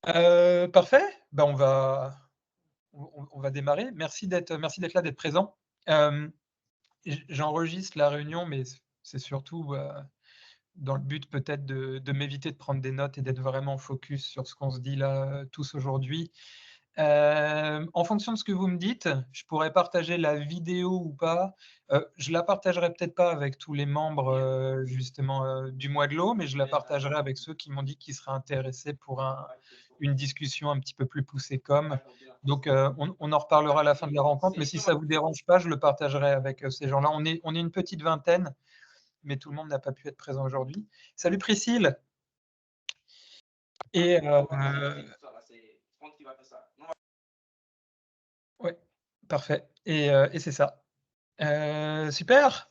Parfait. Ben, on va démarrer. Merci d'être là, d'être présent. J'enregistre la réunion, mais c'est surtout, dans le but peut-être de m'éviter de prendre des notes et d'être vraiment focus sur ce qu'on se dit là, tous aujourd'hui. En fonction de ce que vous me dites, je pourrais partager la vidéo ou pas. Je la partagerai peut-être pas avec tous les membres, justement, du mois de l'eau, mais je la partagerai avec ceux qui m'ont dit qu'ils seraient intéressés pour une discussion un petit peu plus poussée donc, on en reparlera à la fin de la rencontre, mais si ça vous dérange pas, je le partagerai avec, ces gens-là. On est une petite vingtaine, mais tout le monde n'a pas pu être présent aujourd'hui. Salut Priscille et ouais, parfait et c'est ça. Super.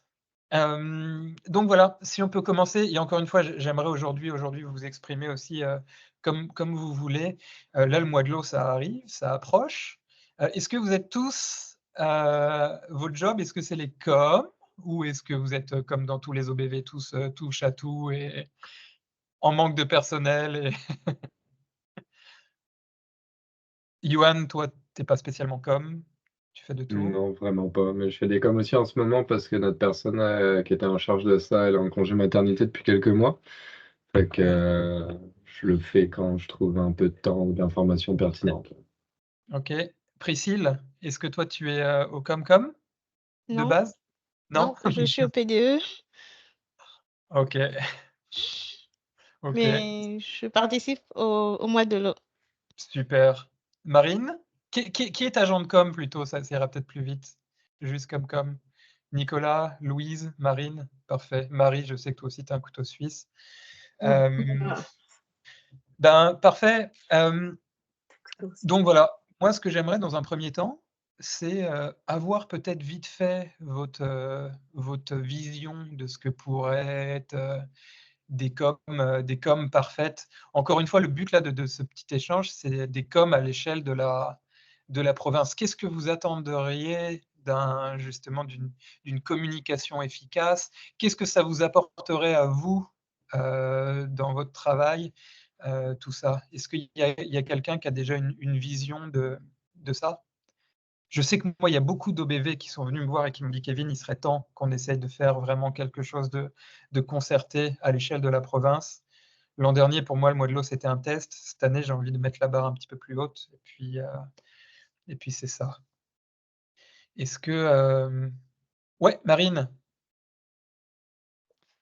Donc voilà, si on peut commencer et encore une fois, j'aimerais aujourd'hui vous exprimer aussi, comme vous voulez. Là, le mois de l'eau, ça arrive, ça approche. Est-ce que vous êtes tous, votre job, est-ce que c'est les coms ou est-ce que vous êtes, comme dans tous les OBV, tous, touche à tout et en manque de personnel et Yoann, toi, tu es pas spécialement com, tu fais de tout? Non, vraiment pas. Mais je fais des coms aussi en ce moment parce que notre personne qui était en charge de ça, elle est en congé maternité depuis quelques mois. Fait que je le fais quand je trouve un peu de temps ou d'informations pertinentes. OK. Priscille, est-ce que toi tu es, au com de Non, base? Non? non, je suis au PDE, OK, OK, mais je participe au mois de l'eau. super. Marine? Qui est agent de com plutôt? Ça ira peut-être plus vite. Juste com. Nicolas, Louise, Marine? Parfait. Marie, je sais que toi aussi tu as un couteau suisse. Hem, ben, parfait. Donc voilà, moi ce que j'aimerais dans un premier temps, c'est, avoir peut-être vite fait votre vision de ce que pourrait être, des coms parfaites. Encore une fois, le but là de ce petit échange, c'est des coms à l'échelle de la province. Qu'est-ce que vous attendriez justement d'une communication efficace? Qu'est-ce que ça vous apporterait à vous, dans votre travail, tout ça? Est-ce qu'il y a quelqu'un qui a déjà une vision de ça? Je sais que moi, il y a beaucoup d'OBV qui sont venus me voir et qui m'ont dit: «Kevin, il serait temps qu'on essaye de faire vraiment quelque chose de concerté à l'échelle de la province». L'an dernier, pour moi, le mois de l'eau, c'était un test. Cette année, j'ai envie de mettre la barre un petit peu plus haute et puis c'est ça. Est-ce que, ouais, Marine?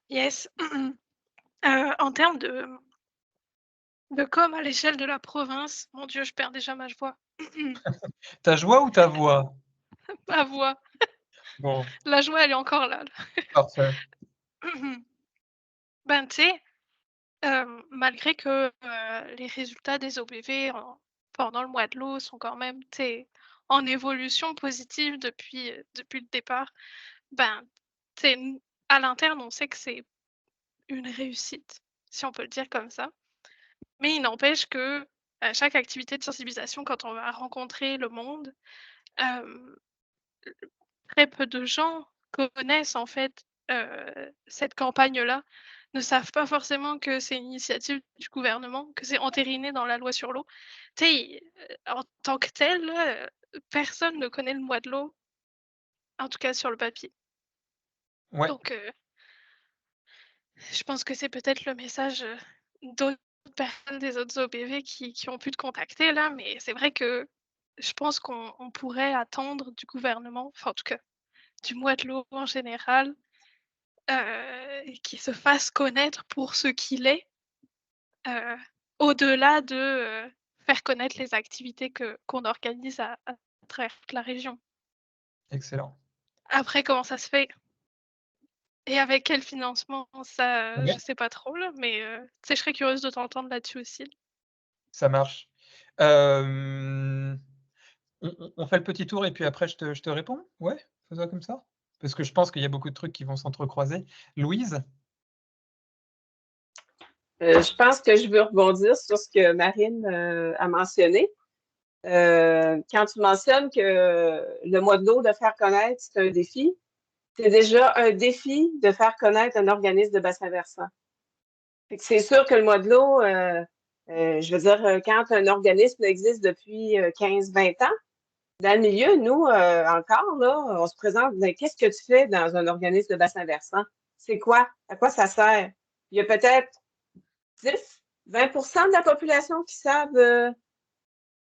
Yes. En termes de com à l'échelle de la province, mon Dieu, je perds déjà ma voix. Ta joie ou ta voix? Ma voix, Bon, la joie, elle est encore là, parfait. là. Ben, tu sais, malgré que, les résultats des OBV pendant le mois de l'eau sont quand même, tu sais, en évolution positive depuis le départ, ben, tu sais, n à l'interne, on sait que c'est une réussite, si on peut le dire comme ça. Mais il n'empêche que, à chaque activité de sensibilisation, quand on va rencontrer le monde, hem, très peu de gens connaissent en fait, cette campagne-là, ne savent pas forcément que c'est une initiative du gouvernement, que c'est entériné dans la loi sur l'eau. Tu sais, en tant que tel, là, personne ne connaît le mois de l'eau, en tout cas sur le papier. Ouais, Donc je pense que c'est peut-être le message, d'autres personnes des autres OBV qui ont pu te contacter là, mais c'est vrai que je pense qu'on pourrait attendre du gouvernement, enfin en tout cas du mois de l'eau en général, qu'il se fasse connaître pour ce qu'il est, heu, au-delà de, faire connaître les activités qu'on organise à travers toute la région. excellent. Après comment ça se fait et avec quel financement, ça, je Ouais, sais pas trop là, mais tu sais, je serais curieuse de t'entendre là-dessus aussi. ça marche. Hem on fait le petit tour et puis après je te réponds? Ouais? Faisons comme ça? Parce que je pense qu'il y a beaucoup de trucs qui vont s'entrecroiser. Louise? Je pense que je veux rebondir sur ce que Marine a mentionné. Quand tu mentionnes que le mois de l'eau de faire connaître, c'est un défi, c'est déjà un défi de faire connaître un organisme de bassin versant. C'est sûr que le mois de l'eau, Je veux dire, quand un organisme existe depuis 15-20 ans, dans le milieu, nous, encore, là, on se présente, ben, qu'est-ce que tu fais dans un organisme de bassin versant? C'est quoi? À quoi ça sert? Il y a peut-être 10-20 % de la population qui savent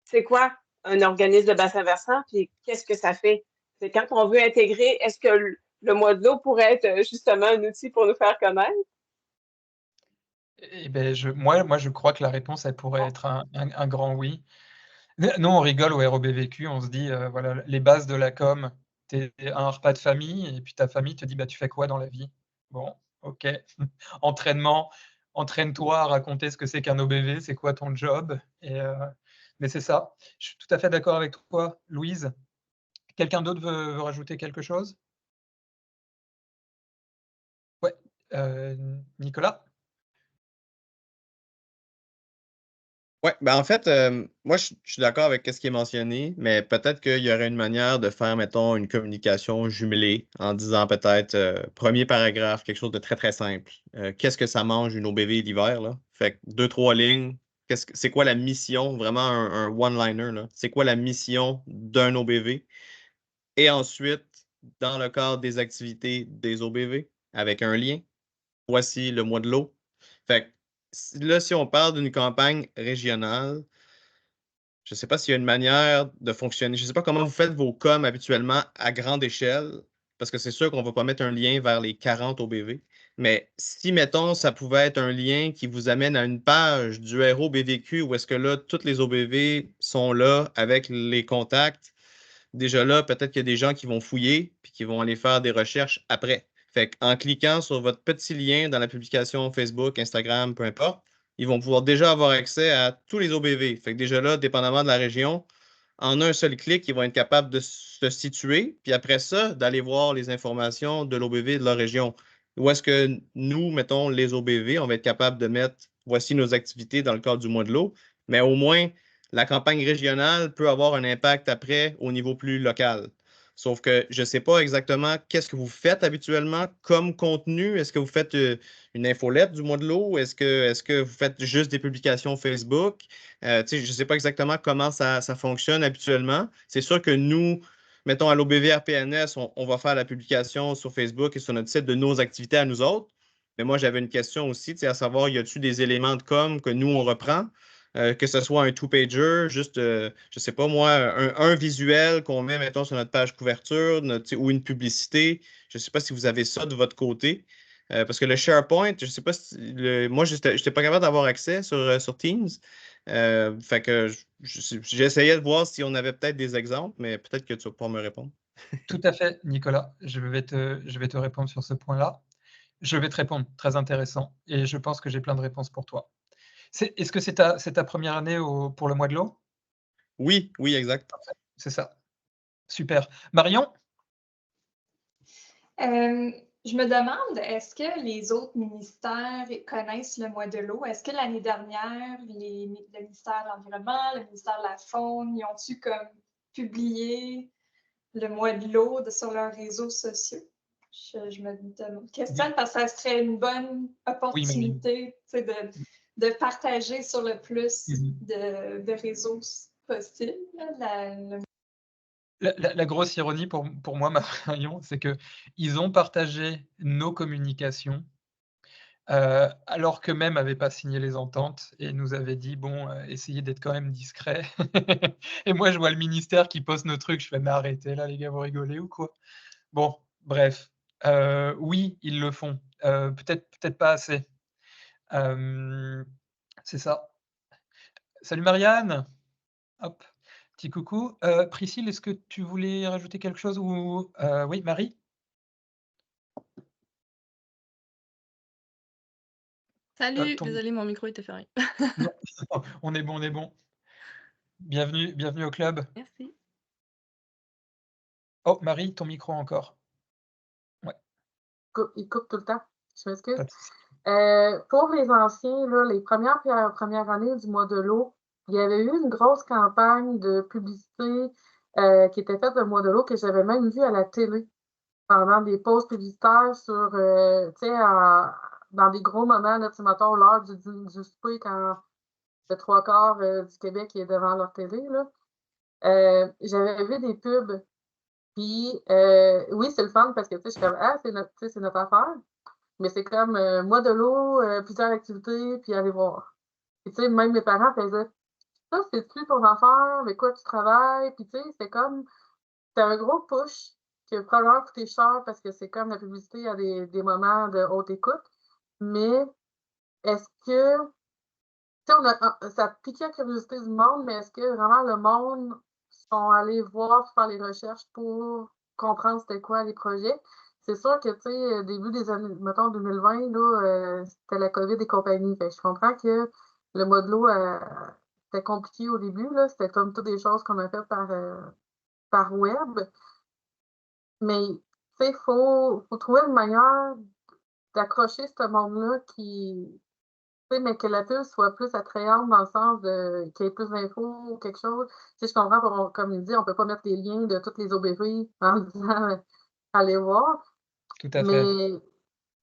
c'est quoi un organisme de bassin versant, puis qu'est-ce que ça fait? C'est quand on veut intégrer, est-ce que le mois de l'eau pourrait être justement un outil pour nous faire connaître? Eh ben, moi, je crois que la réponse, elle pourrait être un grand oui. Nous, on rigole au ROBVQ, on se dit, voilà, les bases de la com, tu es à un repas de famille et puis ta famille te dit: «Bah, tu fais quoi dans la vie?» Bon, OK. Entraînement, entraîne-toi à raconter ce que c'est qu'un OBV, c'est quoi ton job mais c'est ça. Je suis tout à fait d'accord avec toi, Louise. Quelqu'un d'autre veut rajouter quelque chose? Ouais, Nicolas? Ouais, ben en fait, moi, je suis d'accord avec ce qui est mentionné, mais peut-être qu'il y aurait une manière de faire, mettons, une communication jumelée en disant peut-être, premier paragraphe, quelque chose de très, très simple. Qu'est-ce que ça mange une OBV l'hiver, là? Fait que 2, 3 lignes. C'est quoi la mission? Vraiment un one-liner, là. C'est quoi la mission d'un OBV? Et ensuite, dans le cadre des activités des OBV, avec un lien, voici le mois de l'eau. Fait que là, si on parle d'une campagne régionale, je ne sais pas s'il y a une manière de fonctionner. Je ne sais pas comment vous faites vos coms habituellement à grande échelle, parce que c'est sûr qu'on ne va pas mettre un lien vers les 40 OBV. Mais si, mettons, ça pouvait être un lien qui vous amène à une page du ROBVQ où est-ce que là, toutes les OBV sont là avec les contacts, déjà là, peut-être qu'il y a des gens qui vont fouiller puis qui vont aller faire des recherches après. Fait qu'en cliquant sur votre petit lien dans la publication Facebook, Instagram, peu importe, ils vont pouvoir déjà avoir accès à tous les OBV. Fait que déjà là, dépendamment de la région, en un seul clic, ils vont être capables de se situer, puis après ça, d'aller voir les informations de l'OBV de leur région. Où est-ce que nous, mettons, les OBV, on va être capable de mettre voici nos activités dans le cadre du mois de l'eau, mais au moins, la campagne régionale peut avoir un impact après au niveau plus local. Sauf que je ne sais pas exactement qu'est-ce que vous faites habituellement comme contenu. Est-ce que vous faites une infolette du mois de l'eau? Est-ce que vous faites juste des publications Facebook? Je ne sais pas exactement comment ça fonctionne habituellement. C'est sûr que nous, mettons à l'OBVRPNS, on va faire la publication sur Facebook et sur notre site de nos activités à nous autres. Mais moi, j'avais une question aussi, à savoir, y a-t-il des éléments de com que nous, on reprend? Que ce soit un two-pager, juste, je ne sais pas moi, un visuel qu'on met, mettons, sur notre page couverture ou une publicité. Je ne sais pas si vous avez ça de votre côté. Parce que le SharePoint, je ne sais pas si. Moi, je n'étais pas capable d'avoir accès sur Teams. Fait que j'essayais de voir si on avait peut-être des exemples, mais peut-être que tu vas pouvoir me répondre. Tout à fait, Nicolas. Je vais te répondre sur ce point-là. Je vais te répondre, très intéressant et je pense que j'ai plein de réponses pour toi. Est-ce que c'est ta première année pour le mois de l'eau? Oui, oui, exact. C'est ça. Super. Marion? Je me demande, est-ce que les autres ministères connaissent le mois de l'eau? Est-ce que l'année dernière, le ministère de l'Environnement, le ministère de la Faune, ils ont-tu comme publié le mois de l'eau sur leurs réseaux sociaux? Je me questionne parce que ça serait une bonne opportunité de partager sur le plus de réseaux possible. La grosse ironie pour moi, Marion, c'est qu'ils ont partagé nos communications, alors qu'eux-mêmes n'avaient pas signé les ententes et nous avaient dit: «Bon, essayez d'être quand même discrets» et moi, je vois le ministère qui poste nos trucs, je fais: «Mais arrêtez là les gars, vous rigolez ou quoi?» Bon, bref, oui, ils le font, peut-être pas assez. C'est ça. Salut Marianne! Hop, petit coucou. Priscille, est-ce que tu voulais rajouter quelque chose ou oui, Marie? Salut, Ton désolée, mon micro était fermé. non, on est bon, on est bon. Bienvenue au club. Merci. Oh, Marie, ton micro encore. Ouais, Il coupe tout le temps. Je m'excuse. pas de souci. Pour les anciens, là, les premières années du mois de l'eau, il y avait eu une grosse campagne de publicité qui était faite le mois de l'eau que j'avais même vue à la télé pendant des pauses publicitaires sur, tu sais, dans des gros moments, là, tu sais, mettons, l'heure du souper, quand le 3/4 du Québec qui est devant leur télé, là. J'avais vu des pubs, puis oui, c'est le fun parce que, tu sais, je suis comme, ah, c'est notre affaire, mais c'est comme mois de l'eau, plusieurs activités, puis aller voir. Puis, tu sais, même mes parents faisaient, ça, c'est-tu ton affaire, avec quoi tu travailles? Puis, tu sais, c'est comme, c'est un gros push qui a probablement coûté cher parce que c'est comme la publicité à des moments de haute écoute, mais est-ce que, tu sais, ça piquait la curiosité du monde, mais est-ce que vraiment le monde sont allés voir, faire les recherches pour comprendre c'était quoi les projets? C'est sûr que, tu sais, début des années, mettons 2020, là, c'était la COVID et compagnie. Fait que je comprends que le mode l'eau, c'était compliqué au début, là. C'était comme toutes des choses qu'on a faites par web. Mais, tu sais, faut trouver une manière d'accrocher ce monde-là qui, tu sais, mais que la pub soit plus attrayante dans le sens qu'il y ait plus d'infos ou quelque chose. Tu sais, je comprends, comme il dit, on peut pas mettre les liens de toutes les OBV en disant allez voir. Tout à fait. Mais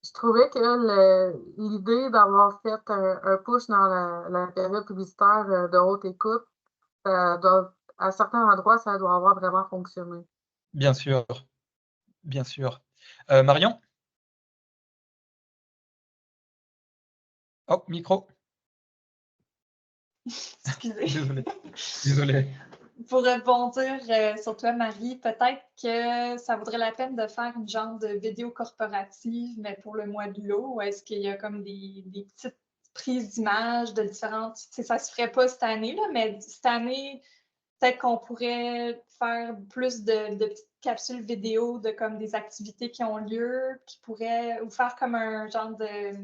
je trouvais que l'idée d'avoir fait un push dans la période publicitaire de haute écoute, à certains endroits, ça doit avoir vraiment fonctionné. Bien sûr, bien sûr. Marion? Oh, micro. Excusez. Désolé. Pour rebondir sur toi, Marie, peut-être que ça vaudrait la peine de faire une genre de vidéo corporative, mais pour le mois de l'eau, ou est-ce qu'il y a comme des petites prises d'images de différentes... Tu sais, ça se ferait pas cette année, là, mais cette année, peut-être qu'on pourrait faire plus de petites capsules vidéo de comme des activités qui ont lieu, qui pourraient... ou faire comme un genre de...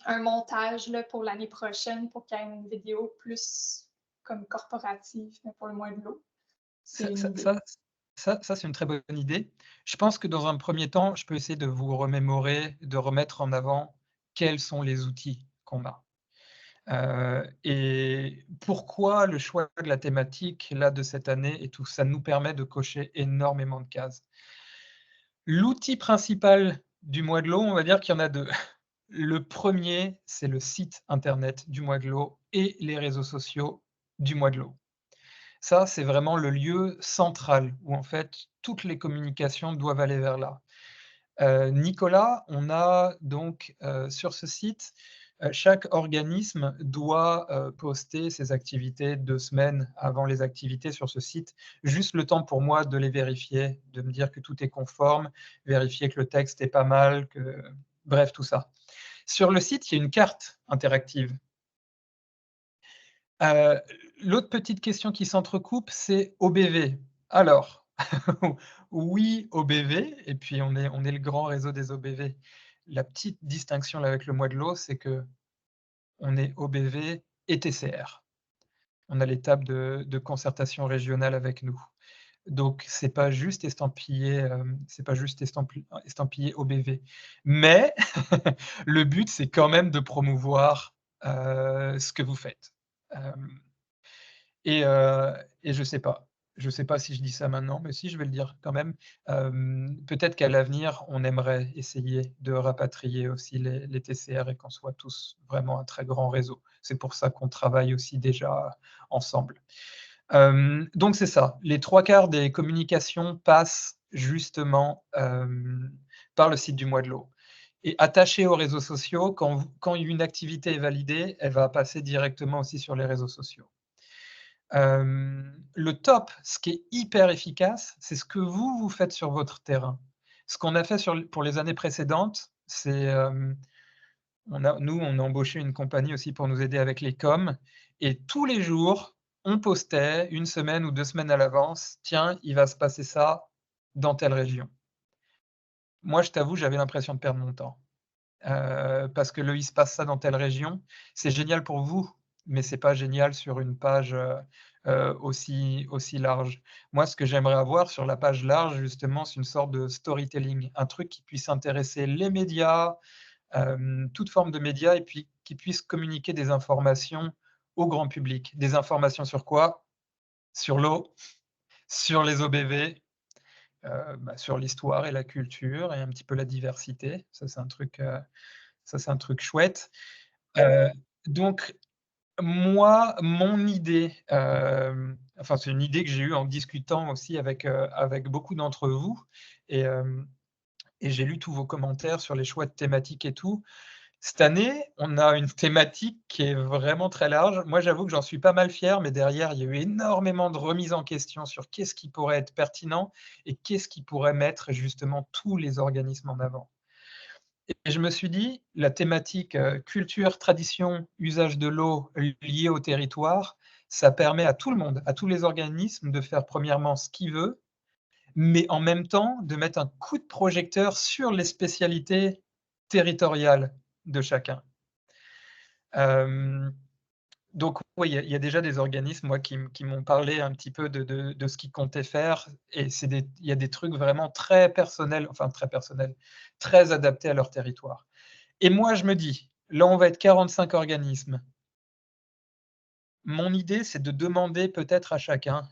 un montage là, pour l'année prochaine pour qu'il y ait une vidéo plus comme corporative, mais pour le mois de l'eau. Ça, c'est une très bonne idée. Je pense que dans un premier temps, je peux essayer de vous remémorer, de remettre en avant quels sont les outils qu'on a. Et pourquoi le choix de la thématique là, de cette année et tout ça nous permet de cocher énormément de cases. L'outil principal du mois de l'eau, on va dire qu'il y en a deux. Le premier, c'est le site internet du mois de l'eau et les réseaux sociaux du mois de l'eau. Ça, c'est vraiment le lieu central où en fait toutes les communications doivent aller vers là. Nicolas, on a donc sur ce site, chaque organisme doit poster ses activités 2 semaines avant les activités sur ce site. Juste le temps pour moi de les vérifier, de me dire que tout est conforme, vérifier que le texte est pas mal, bref, tout ça. Sur le site, il y a une carte interactive. L'autre petite question qui s'entrecoupe, c'est OBV. Alors, oui, OBV, et puis on est le grand réseau des OBV. La petite distinction là, avec le mois de l'eau, c'est qu'on est OBV et TCR. On a l'étape de concertation régionale avec nous. Donc, c'est pas juste estampillé OBV. Mais le but, c'est quand même de promouvoir ce que vous faites. Et je sais pas si je dis ça maintenant, mais si, je vais le dire quand même. Peut-être qu'à l'avenir, on aimerait essayer de rapatrier aussi les TCR et qu'on soit tous vraiment un très grand réseau. C'est pour ça qu'on travaille aussi déjà ensemble. Donc c'est ça, les 3/4 des communications passent justement par le site du mois de l'eau. Et attaché aux réseaux sociaux, quand une activité est validée, elle va passer directement aussi sur les réseaux sociaux. Le top, ce qui est hyper efficace, c'est ce que vous faites sur votre terrain. Ce qu'on a fait pour les années précédentes, c'est on a embauché une compagnie aussi pour nous aider avec les coms, et tous les jours, on postait 1 semaine ou 2 semaines à l'avance, tiens, il va se passer ça dans telle région. Moi, je t'avoue, j'avais l'impression de perdre mon temps. Parce que il se passe ça dans telle région, c'est génial pour vous, mais c'est pas génial sur une page aussi large. Moi, ce que j'aimerais avoir sur la page large, justement, c'est une sorte de storytelling, un truc qui puisse intéresser les médias, toute forme de médias, et puis qui puisse communiquer des informations au grand public. Des informations sur quoi? Sur l'eau, sur les OBV, sur l'histoire et la culture et un petit peu la diversité. Ça, c'est un truc chouette. Donc, Moi, mon idée, enfin c'est une idée que j'ai eue en discutant aussi avec beaucoup d'entre vous, et, et j'ai lu tous vos commentaires sur les choix de thématiques et tout. Cette année, on a une thématique qui est vraiment très large. Moi, j'avoue que j'en suis pas mal fier, mais derrière, il y a eu énormément de remises en question sur qu'est-ce qui pourrait être pertinent et qu'est-ce qui pourrait mettre justement tous les organismes en avant. Et je me suis dit, la thématique culture, tradition, usage de l'eau lié au territoire, ça permet à tout le monde, à tous les organismes, de faire premièrement ce qu'ils veulent, mais en même temps de mettre un coup de projecteur sur les spécialités territoriales de chacun. Donc oui, il y a déjà des organismes, moi, qui m'ont parlé un petit peu de ce qu'ils comptaient faire, et il y a des trucs vraiment très personnels, enfin très personnels, très adaptés à leur territoire. Et moi, je me dis, là, on va être 45 organismes. Mon idée, c'est de demander peut-être à chacun,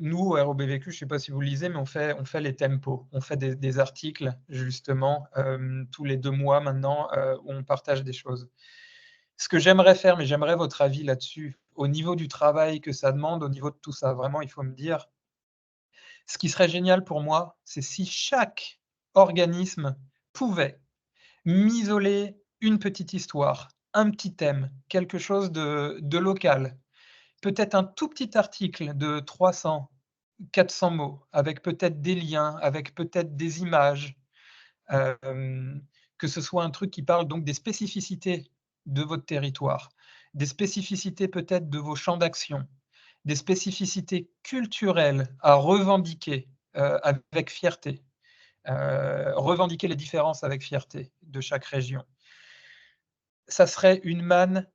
nous, au ROBVQ, je ne sais pas si vous le lisez, mais on fait les tempos. On fait des articles, justement, tous les 2 mois maintenant, où on partage des choses. Ce que j'aimerais faire, mais j'aimerais votre avis là-dessus, au niveau du travail que ça demande, au niveau de tout ça, vraiment, il faut me dire. Ce qui serait génial pour moi, c'est si chaque organisme pouvait m'isoler une petite histoire, un petit thème, quelque chose de local. Peut-être un tout petit article de 300, 400 mots, avec peut-être des liens, avec peut-être des images, que ce soit un truc qui parle donc des spécificités de votre territoire, des spécificités peut-être de vos champs d'action, des spécificités culturelles à revendiquer avec fierté, revendiquer les différences avec fierté de chaque région. Ça serait une manne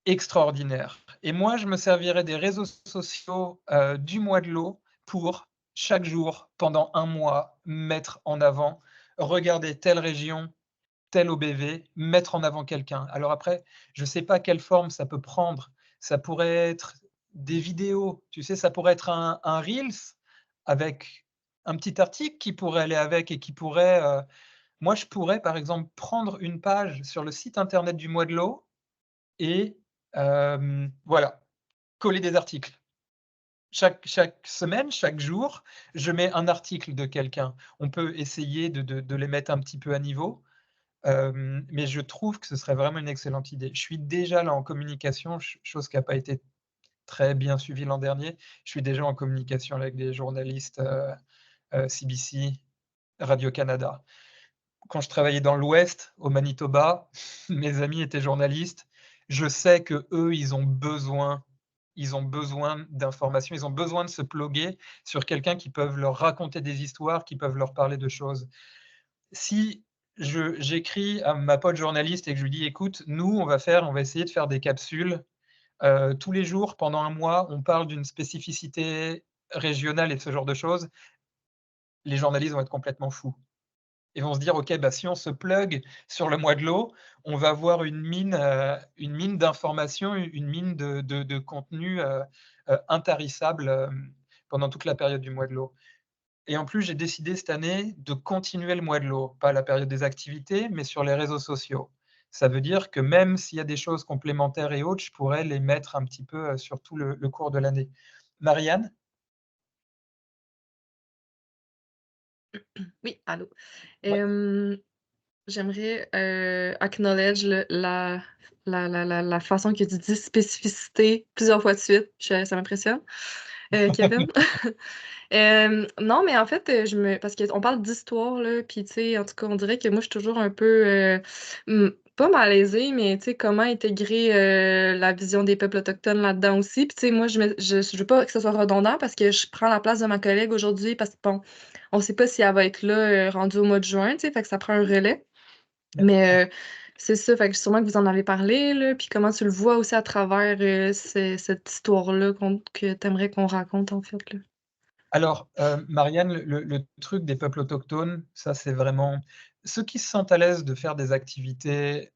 extraordinaire. Et moi, je me servirais des réseaux sociaux du mois de l'eau pour, chaque jour, pendant 1 mois, mettre en avant, regarder telle région, tel OBV, mettre en avant quelqu'un. Alors après, je ne sais pas quelle forme ça peut prendre. Ça pourrait être des vidéos, tu sais, ça pourrait être un Reels avec un petit article qui pourrait aller avec et qui pourrait, moi, je pourrais, par exemple, prendre une page sur le site internet du mois de l'eau et voilà, coller des articles. Chaque semaine, chaque jour, je mets un article de quelqu'un. On peut essayer de les mettre un petit peu à niveau, mais je trouve que ce serait vraiment une excellente idée. Je suis déjà là en communication, chose qui n'a pas été très bien suivie l'an dernier. Je suis déjà en communication avec des journalistes CBC, Radio-Canada. Quand je travaillais dans l'Ouest, au Manitoba, mes amis étaient journalistes. Je sais qu'eux, ils ont besoin d'informations, ils ont besoin de se pluguer sur quelqu'un qui peut leur raconter des histoires, qui peuvent leur parler de choses. Si j'écris à ma pote journaliste et que je lui dis: «Écoute, nous, on va essayer de faire des capsules, tous les jours pendant 1 mois, on parle d'une spécificité régionale et ce genre de choses», les journalistes vont être complètement fous. Ils vont se dire: «OK, bah, si on se plug sur le mois de l'eau, on va avoir une mine d'informations, une mine de contenu, intarissable, pendant toute la période du mois de l'eau». Et en plus, j'ai décidé cette année de continuer le mois de l'eau, pas la période des activités, mais sur les réseaux sociaux. Ça veut dire que même s'il y a des choses complémentaires et autres, je pourrais les mettre un petit peu, sur tout le cours de l'année. Marianne? Oui, allô. Ouais. J'aimerais acknowledge la façon que tu dis spécificité plusieurs fois de suite. Ça m'impressionne. Kevin. Non, mais en fait, parce qu'on parle d'histoire, là, puis tu sais, en tout cas, on dirait que moi, je suis toujours un peu, pas malaisée, mais tu sais, comment intégrer la vision des peuples autochtones là-dedans aussi. Puis tu sais, moi, je veux pas que ce soit redondant parce que je prends la place de ma collègue aujourd'hui parce que, bon, on sait pas si elle va être là rendue au mois de juin, tu sais, fait que ça prend un relais. Mais c'est ça, fait que sûrement que vous en avez parlé, là, puis comment tu le vois aussi à travers cette histoire-là que tu aimerais qu'on raconte, en fait, là. Alors, Marianne, le truc des peuples autochtones, ça, c'est vraiment ceux qui se sentent à l'aise de faire des activités,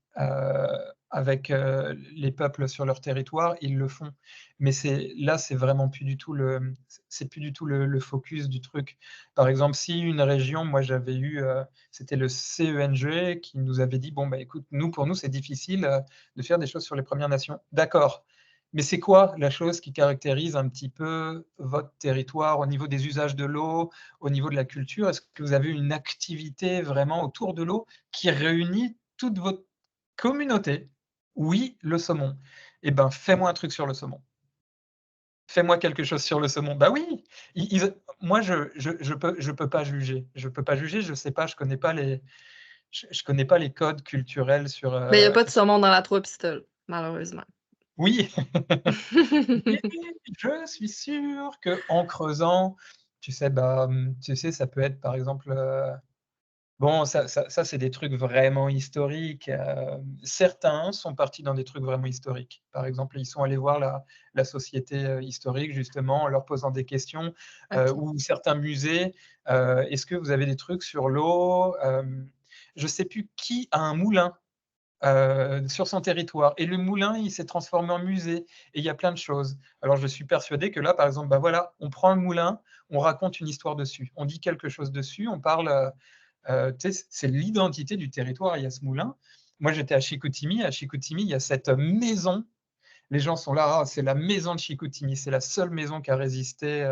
avec, les peuples sur leur territoire, ils le font. Mais c'est vraiment plus du tout c'est plus du tout le focus du truc. Par exemple, si une région, moi, j'avais eu, c'était le CENG qui nous avait dit: «Bon, bah, écoute, pour nous, c'est difficile, de faire des choses sur les Premières Nations». D'accord, Mais c'est quoi la chose qui caractérise un petit peu votre territoire au niveau des usages de l'eau, au niveau de la culture? Est-ce que vous avez une activité vraiment autour de l'eau qui réunit toute votre communauté? Oui, le saumon. Eh ben, fais-moi un truc sur le saumon. Fais-moi quelque chose sur le saumon. Bah oui, moi je peux pas juger. Je peux pas juger, je sais pas, je connais pas les codes culturels sur, Mais il n'y a pas de saumon dans la 3 pistoles, malheureusement. Oui, mais je suis sûr qu'en creusant, tu sais, bah, tu sais, ça peut être par exemple, bon, ça c'est des trucs vraiment historiques, certains sont partis dans des trucs vraiment historiques. Par exemple, ils sont allés voir la société, historique justement en leur posant des questions, OK. ou certains musées. Est-ce que vous avez des trucs sur l'eau? Je sais plus qui a un moulin sur son territoire et le moulin, il s'est transformé en musée et il y a plein de choses. Alors je suis persuadé que là, par exemple, bah, voilà, on prend un moulin, on raconte une histoire dessus, on dit quelque chose dessus, on parle, tu sais, c'est l'identité du territoire, il y a ce moulin. Moi, j'étais à Chicoutimi, il y a cette maison, les gens sont là: «Ah, c'est la maison de Chicoutimi», c'est la seule maison qui a résisté,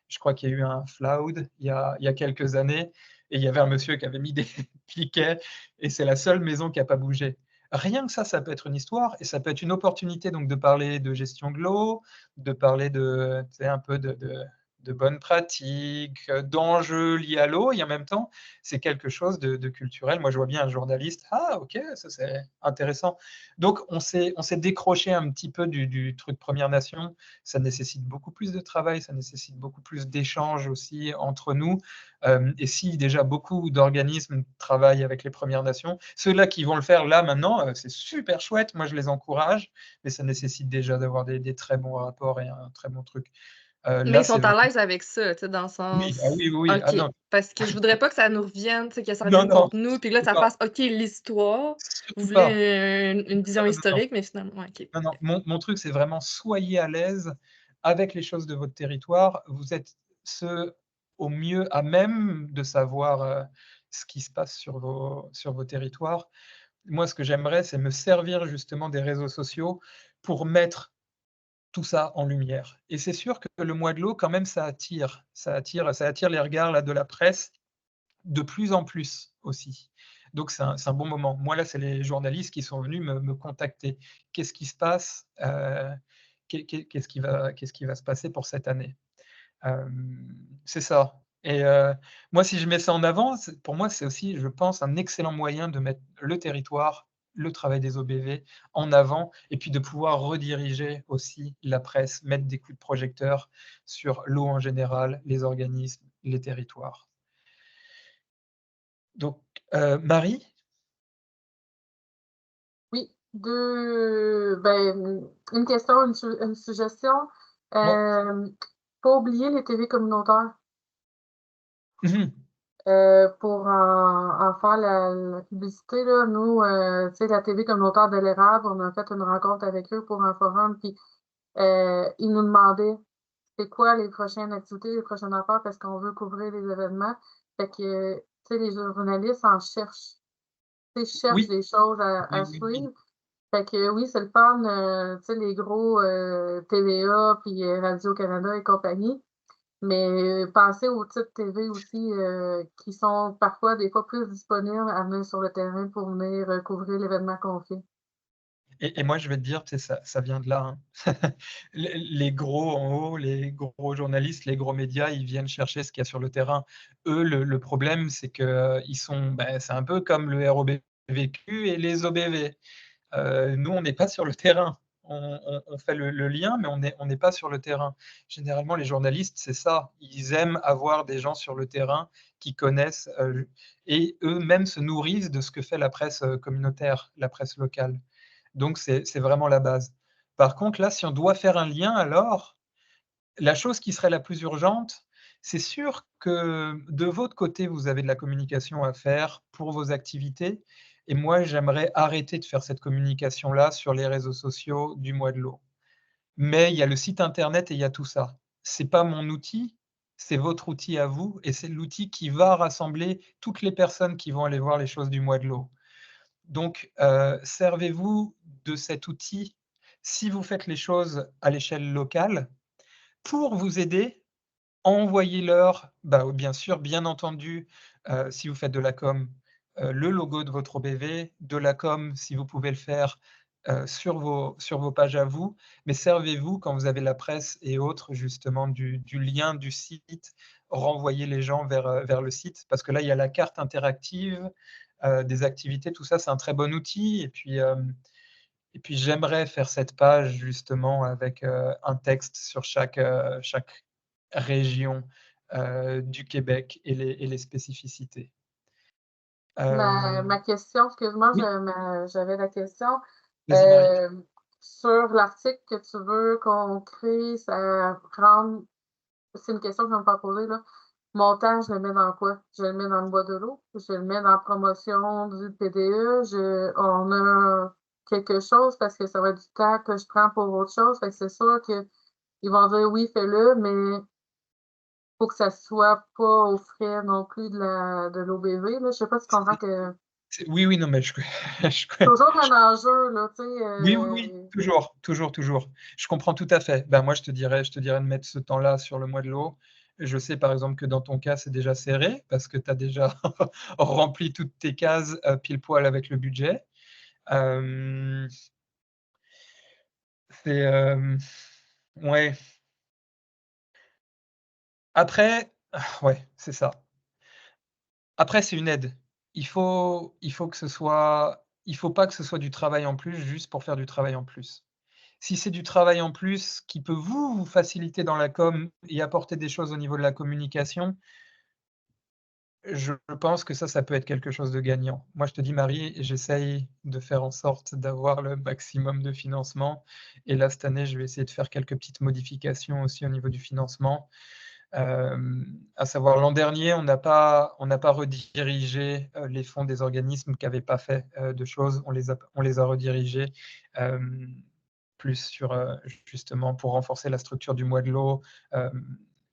je crois qu'il y a eu un flood il y a quelques années et il y avait un monsieur qui avait mis des piquets et c'est la seule maison qui a pas bougé. Rien que ça peut être une histoire et ça peut être une opportunité donc de parler de gestion de l'eau, de parler de, tu sais, un peu de bonnes pratiques, d'enjeux liés à l'eau et en même temps, c'est quelque chose de culturel. Moi, je vois bien un journaliste: «Ah OK, ça c'est intéressant». Donc on s'est décroché un petit peu du truc Premières Nations. Ça nécessite beaucoup plus de travail, ça nécessite beaucoup plus d'échanges aussi entre nous. Et si déjà beaucoup d'organismes travaillent avec les Premières Nations, ceux-là qui vont le faire là maintenant, c'est super chouette, moi je les encourage, mais ça nécessite déjà d'avoir des très bons rapports et un très bon truc. Mais Là, ils c'est sont à vraiment l'aise avec ça, tu sais, dans le oui, ah sens oui, oui, oui, ah OK, non, parce que je voudrais pas que ça nous revienne, tu sais, que ça non, revienne non, contre nous, puis que là, surtout ça pas, fasse OK, l'histoire. Vous surtout pas. voulez une vision Non, non, non. historique, mais finalement, ouais, OK. Non, non, mon truc, c'est vraiment soyez à l'aise avec les choses de votre territoire. Vous êtes ceux au mieux à même de savoir, ce qui se passe sur vos territoires. Moi, ce que j'aimerais, c'est me servir justement des réseaux sociaux pour mettre tout ça en lumière et c'est sûr que le mois de l'eau, quand même, ça attire les regards là de la presse de plus en plus aussi. Donc c'est un bon moment. Moi, là, c'est les journalistes qui sont venus me contacter. Qu'est-ce qui se passe? Qu'est-ce qui va se passer pour cette année? C'est ça et moi, si je mets ça en avant, pour moi, c'est aussi, je pense, un excellent moyen de mettre le territoire, le travail des OBV en avant et puis de pouvoir rediriger aussi la presse, mettre des coups de projecteur sur l'eau en général, les organismes, les territoires. Donc, Marie? Oui, une question, une suggestion. Ouais. Pas oublier les TV communautaires Mmh. pour en faire la publicité. Là. Nous, tu sais, la TV communautaire de l'Érable, on a fait une rencontre avec eux pour un forum, puis ils nous demandaient c'est quoi les prochaines activités, les prochaines affaires, parce qu'on veut couvrir les événements. Fait que, tu sais, les journalistes en cherchent. Tu sais, cherchent Oui, des choses oui, à oui, oui. suivre. Fait que oui, c'est le fun, tu sais, les gros TVA puis Radio-Canada et compagnie. Mais pensez aux petites TV aussi qui sont parfois des fois plus disponibles à venir sur le terrain pour venir couvrir l'événement qu'on fait. Et moi, je vais te dire, tu sais, ça vient de là, hein. Les gros en haut, les gros journalistes, les gros médias, ils viennent chercher ce qu'il y a sur le terrain. Eux, le problème, c'est qu'ils sont, bah, c'est un peu comme le ROBVQ et les OBV. Nous, on n'est pas sur le terrain. On fait le lien, mais on n'est pas sur le terrain. Généralement, les journalistes, c'est ça. Ils aiment avoir des gens sur le terrain qui connaissent, et eux-mêmes se nourrissent de ce que fait la presse, communautaire, la presse locale. Donc c'est vraiment la base. Par contre, là, si on doit faire un lien alors, la chose qui serait la plus urgente, c'est sûr que de votre côté, vous avez de la communication à faire pour vos activités et moi, j'aimerais arrêter de faire cette communication-là sur les réseaux sociaux du mois de l'eau. Mais il y a le site internet et il y a tout ça. C'est pas mon outil, c'est votre outil à vous et c'est l'outil qui va rassembler toutes les personnes qui vont aller voir les choses du mois de l'eau. Donc, servez-vous de cet outil, si vous faites les choses à l'échelle locale, pour vous aider, envoyez-leur, bien sûr, bien entendu, si vous faites de la com, le logo de votre OBV, de la com, si vous pouvez le faire, sur vos pages à vous, mais servez-vous, quand vous avez la presse et autres, justement, du lien du site, renvoyez les gens vers le site, parce que là, il y a la carte interactive, des activités, tout ça, c'est un très bon outil. Et puis j'aimerais faire cette page, justement, avec un texte sur chaque région du Québec et les spécificités. Ma question, excuse-moi, Oui, j'avais la question. vas-y, Marie. Sur l'article que tu veux qu'on crée, ça rend. C'est une question que je ne vais pas poser, là. Montage, je le mets dans quoi? Je le mets dans le bois de l'eau? Je le mets dans la promotion du PDE? On a quelque chose parce que ça va être du temps que je prends pour autre chose. Fait que c'est sûr qu'ils vont dire oui, fais-le, mais faut que ça soit pas aux frais non plus de l'OBV, là. Je sais pas si tu comprends que Oui, non, mais je toujours un enjeu, là, tu oui, toujours. Je comprends tout à fait. Moi, je te dirais de mettre ce temps-là sur le mois de l'eau. Je sais, par exemple, que dans ton cas, c'est déjà serré parce que tu as déjà rempli toutes tes cases, pile poil avec le budget. Hem, c'est, ouais. Après, ouais, c'est ça. Après, c'est une aide. Il faut pas que ce soit du travail en plus, juste pour faire du travail en plus. Si c'est du travail en plus qui peut vous faciliter dans la com et apporter des choses au niveau de la communication, je pense que ça peut être quelque chose de gagnant. Moi, je te dis, Marie, j'essaye de faire en sorte d'avoir le maximum de financement, et là, cette année, je vais essayer de faire quelques petites modifications aussi au niveau du financement. À savoir, l'an dernier, on n'a pas redirigé les fonds des organismes qui n'avaient pas fait de choses. On les a redirigés plus sur, justement, pour renforcer la structure du mois de l'eau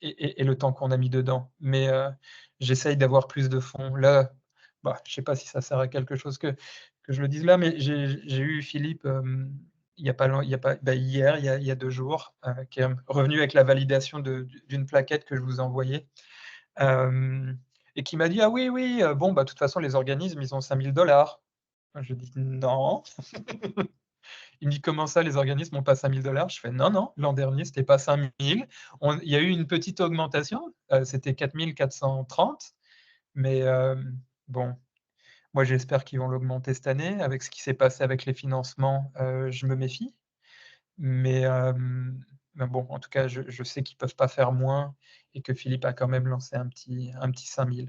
et le temps qu'on a mis dedans. Mais j'essaye d'avoir plus de fonds. Là, je ne sais pas si ça sert à quelque chose que je le dise là, mais j'ai eu Philippe il y a pas, hier, il y a 2 jours, qui est revenu avec la validation d'une plaquette que je vous ai envoyée, et qui m'a dit: «Ah oui, oui, bon, de toute façon, les organismes, ils ont 5 000 $.» Je dis: «Non». Il me dit: «Comment ça, les organismes n'ont pas 5 000 $?» Je fais: «Non, non, l'an dernier, c'était pas 5 000. Il y a eu une petite augmentation, c'était 4 430, mais bon, moi, j'espère qu'ils vont l'augmenter cette année. Avec ce qui s'est passé avec les financements, je me méfie. Mais bon, en tout cas, je sais qu'ils peuvent pas faire moins et que Philippe a quand même lancé un petit 5 000.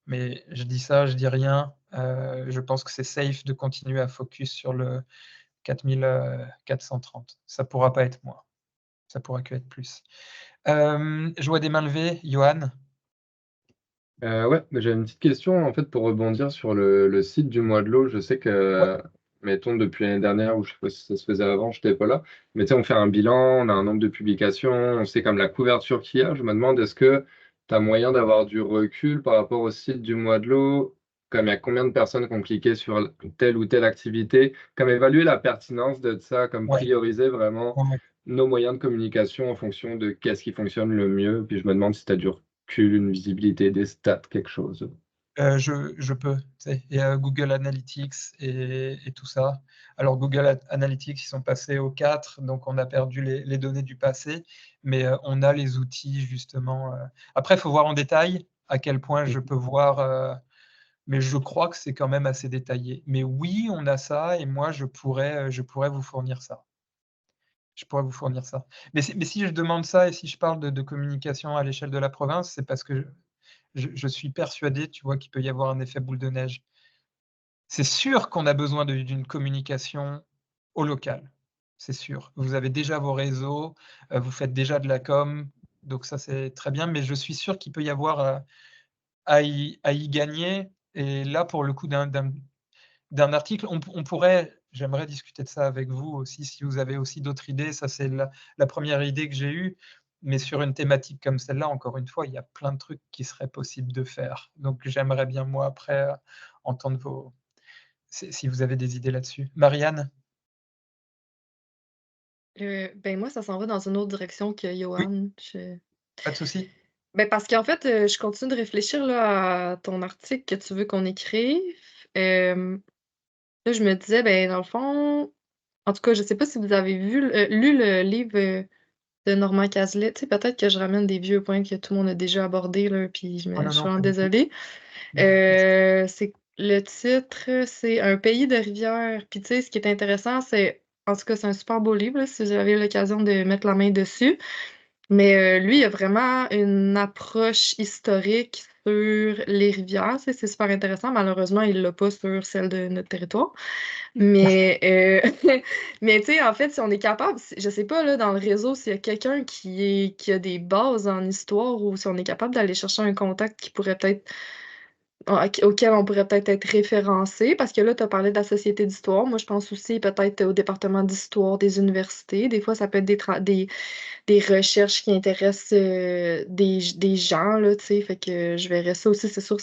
Mais je dis ça, je dis rien. Je pense que c'est safe de continuer à focus sur le 4 430. Ça pourra pas être moins. Ça pourra que être plus. Je vois des mains levées. Johan? Ouais, j'ai une petite question en fait pour rebondir sur le site du mois de l'eau. Je sais Ouais. que, mettons, depuis l'année dernière, ou je sais pas si ça se faisait avant, je n'étais pas là, mais tu sais, on fait un bilan, on a un nombre de publications, on sait comme la couverture qu'il y a. Je me demande, est-ce que tu as moyen d'avoir du recul par rapport au site du mois de l'eau, comme il y a combien de personnes qui ont cliqué sur telle ou telle activité, comme évaluer la pertinence de ça, comme Ouais. prioriser vraiment Ouais. nos moyens de communication en fonction de qu'est-ce qui fonctionne le mieux. Puis je me demande si tu as du une visibilité des stats, quelque chose. Je peux, tu sais, il y a Google Analytics et tout ça. Alors Google Analytics, ils sont passés au 4, donc on a perdu les données du passé, mais on a les outils justement. Après, il faut voir en détail à quel point je peux voir, mais je crois que c'est quand même assez détaillé. Mais oui, on a ça, et moi, je pourrais vous fournir ça. Je pourrais vous fournir ça. Mais si je demande ça et si je parle de communication à l'échelle de la province, c'est parce que je suis persuadé, tu vois, qu'il peut y avoir un effet boule de neige. C'est sûr qu'on a besoin d'une communication au local, c'est sûr. Vous avez déjà vos réseaux, vous faites déjà de la com, donc ça, c'est très bien, mais je suis sûr qu'il peut y avoir, à y gagner, et là, pour le coup, d'un article, on pourrait, j'aimerais discuter de ça avec vous aussi, si vous avez aussi d'autres idées. Ça, c'est la première idée que j'ai eue, mais sur une thématique comme celle-là, encore une fois, il y a plein de trucs qui seraient possibles de faire. Donc j'aimerais bien, moi, après, entendre si vous avez des idées là-dessus. Marianne? Ben moi, ça s'en va dans une autre direction que Oui, Johan. pas de souci. Ben parce qu'en fait, je continue de réfléchir là, à ton article que tu veux qu'on écrive. Là, je me disais, ben dans le fond, en tout cas, je sais pas si vous avez lu le livre de Normand Cazelet. Tu sais, peut-être que je ramène des vieux points que tout le monde a déjà abordés, là, puis Oh je non, suis non, vraiment pas du tout. désolée. Non. Le titre, c'est Un pays de rivières. Puis tu sais, ce qui est intéressant, en tout cas, c'est un super beau livre, là, si vous avez l'occasion de mettre la main dessus. Mais lui, il a vraiment une approche historique sur les rivières. Tu sais, c'est super intéressant. Malheureusement, il l'a pas sur celle de notre territoire. Mais, mais tu sais, en fait, si on est capable, je sais pas, là, dans le réseau, s'il y a quelqu'un qui a des bases en histoire ou si on est capable d'aller chercher un contact qui pourrait peut-être auquel on pourrait peut-être être référencé, parce que là, tu as parlé de la Société d'histoire. Moi, je pense aussi peut-être au département d'histoire des universités. Des fois, ça peut être des recherches qui intéressent des gens, là, tu sais. Fait que je verrais ça aussi, c'est sûr,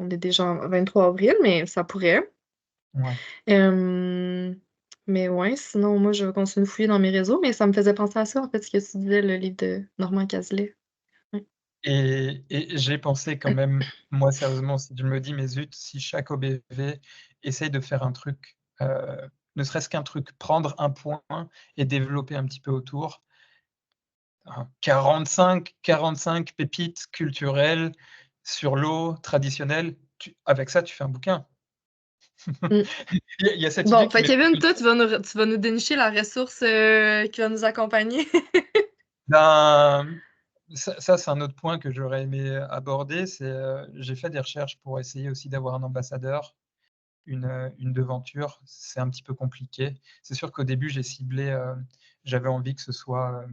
on est déjà en 23 avril, mais ça pourrait. Ouais. Euh, mais ouais, sinon, moi, je vais continuer de fouiller dans mes réseaux, mais ça me faisait penser à ça, en fait, ce que tu disais, le livre de Normand Cazelet. Ouais. Et j'ai pensé quand même, moi sérieusement, si je me dis, mais zut, si chaque OBV essaye de faire un truc, ne serait-ce qu'un truc, prendre un point et développer un petit peu autour, 45 pépites culturelles sur l'eau traditionnelle, avec ça, tu fais un bouquin. Mm. Il y a cette idée Bon, qui fait m'est Kevin, toi, tu vas nous dénicher la ressource qui va nous accompagner. ben, ça c'est un autre point que j'aurais aimé aborder, c'est, j'ai fait des recherches pour essayer aussi d'avoir un ambassadeur, une devanture. C'est un petit peu compliqué. C'est sûr qu'au début, j'ai ciblé, j'avais envie que ce soit,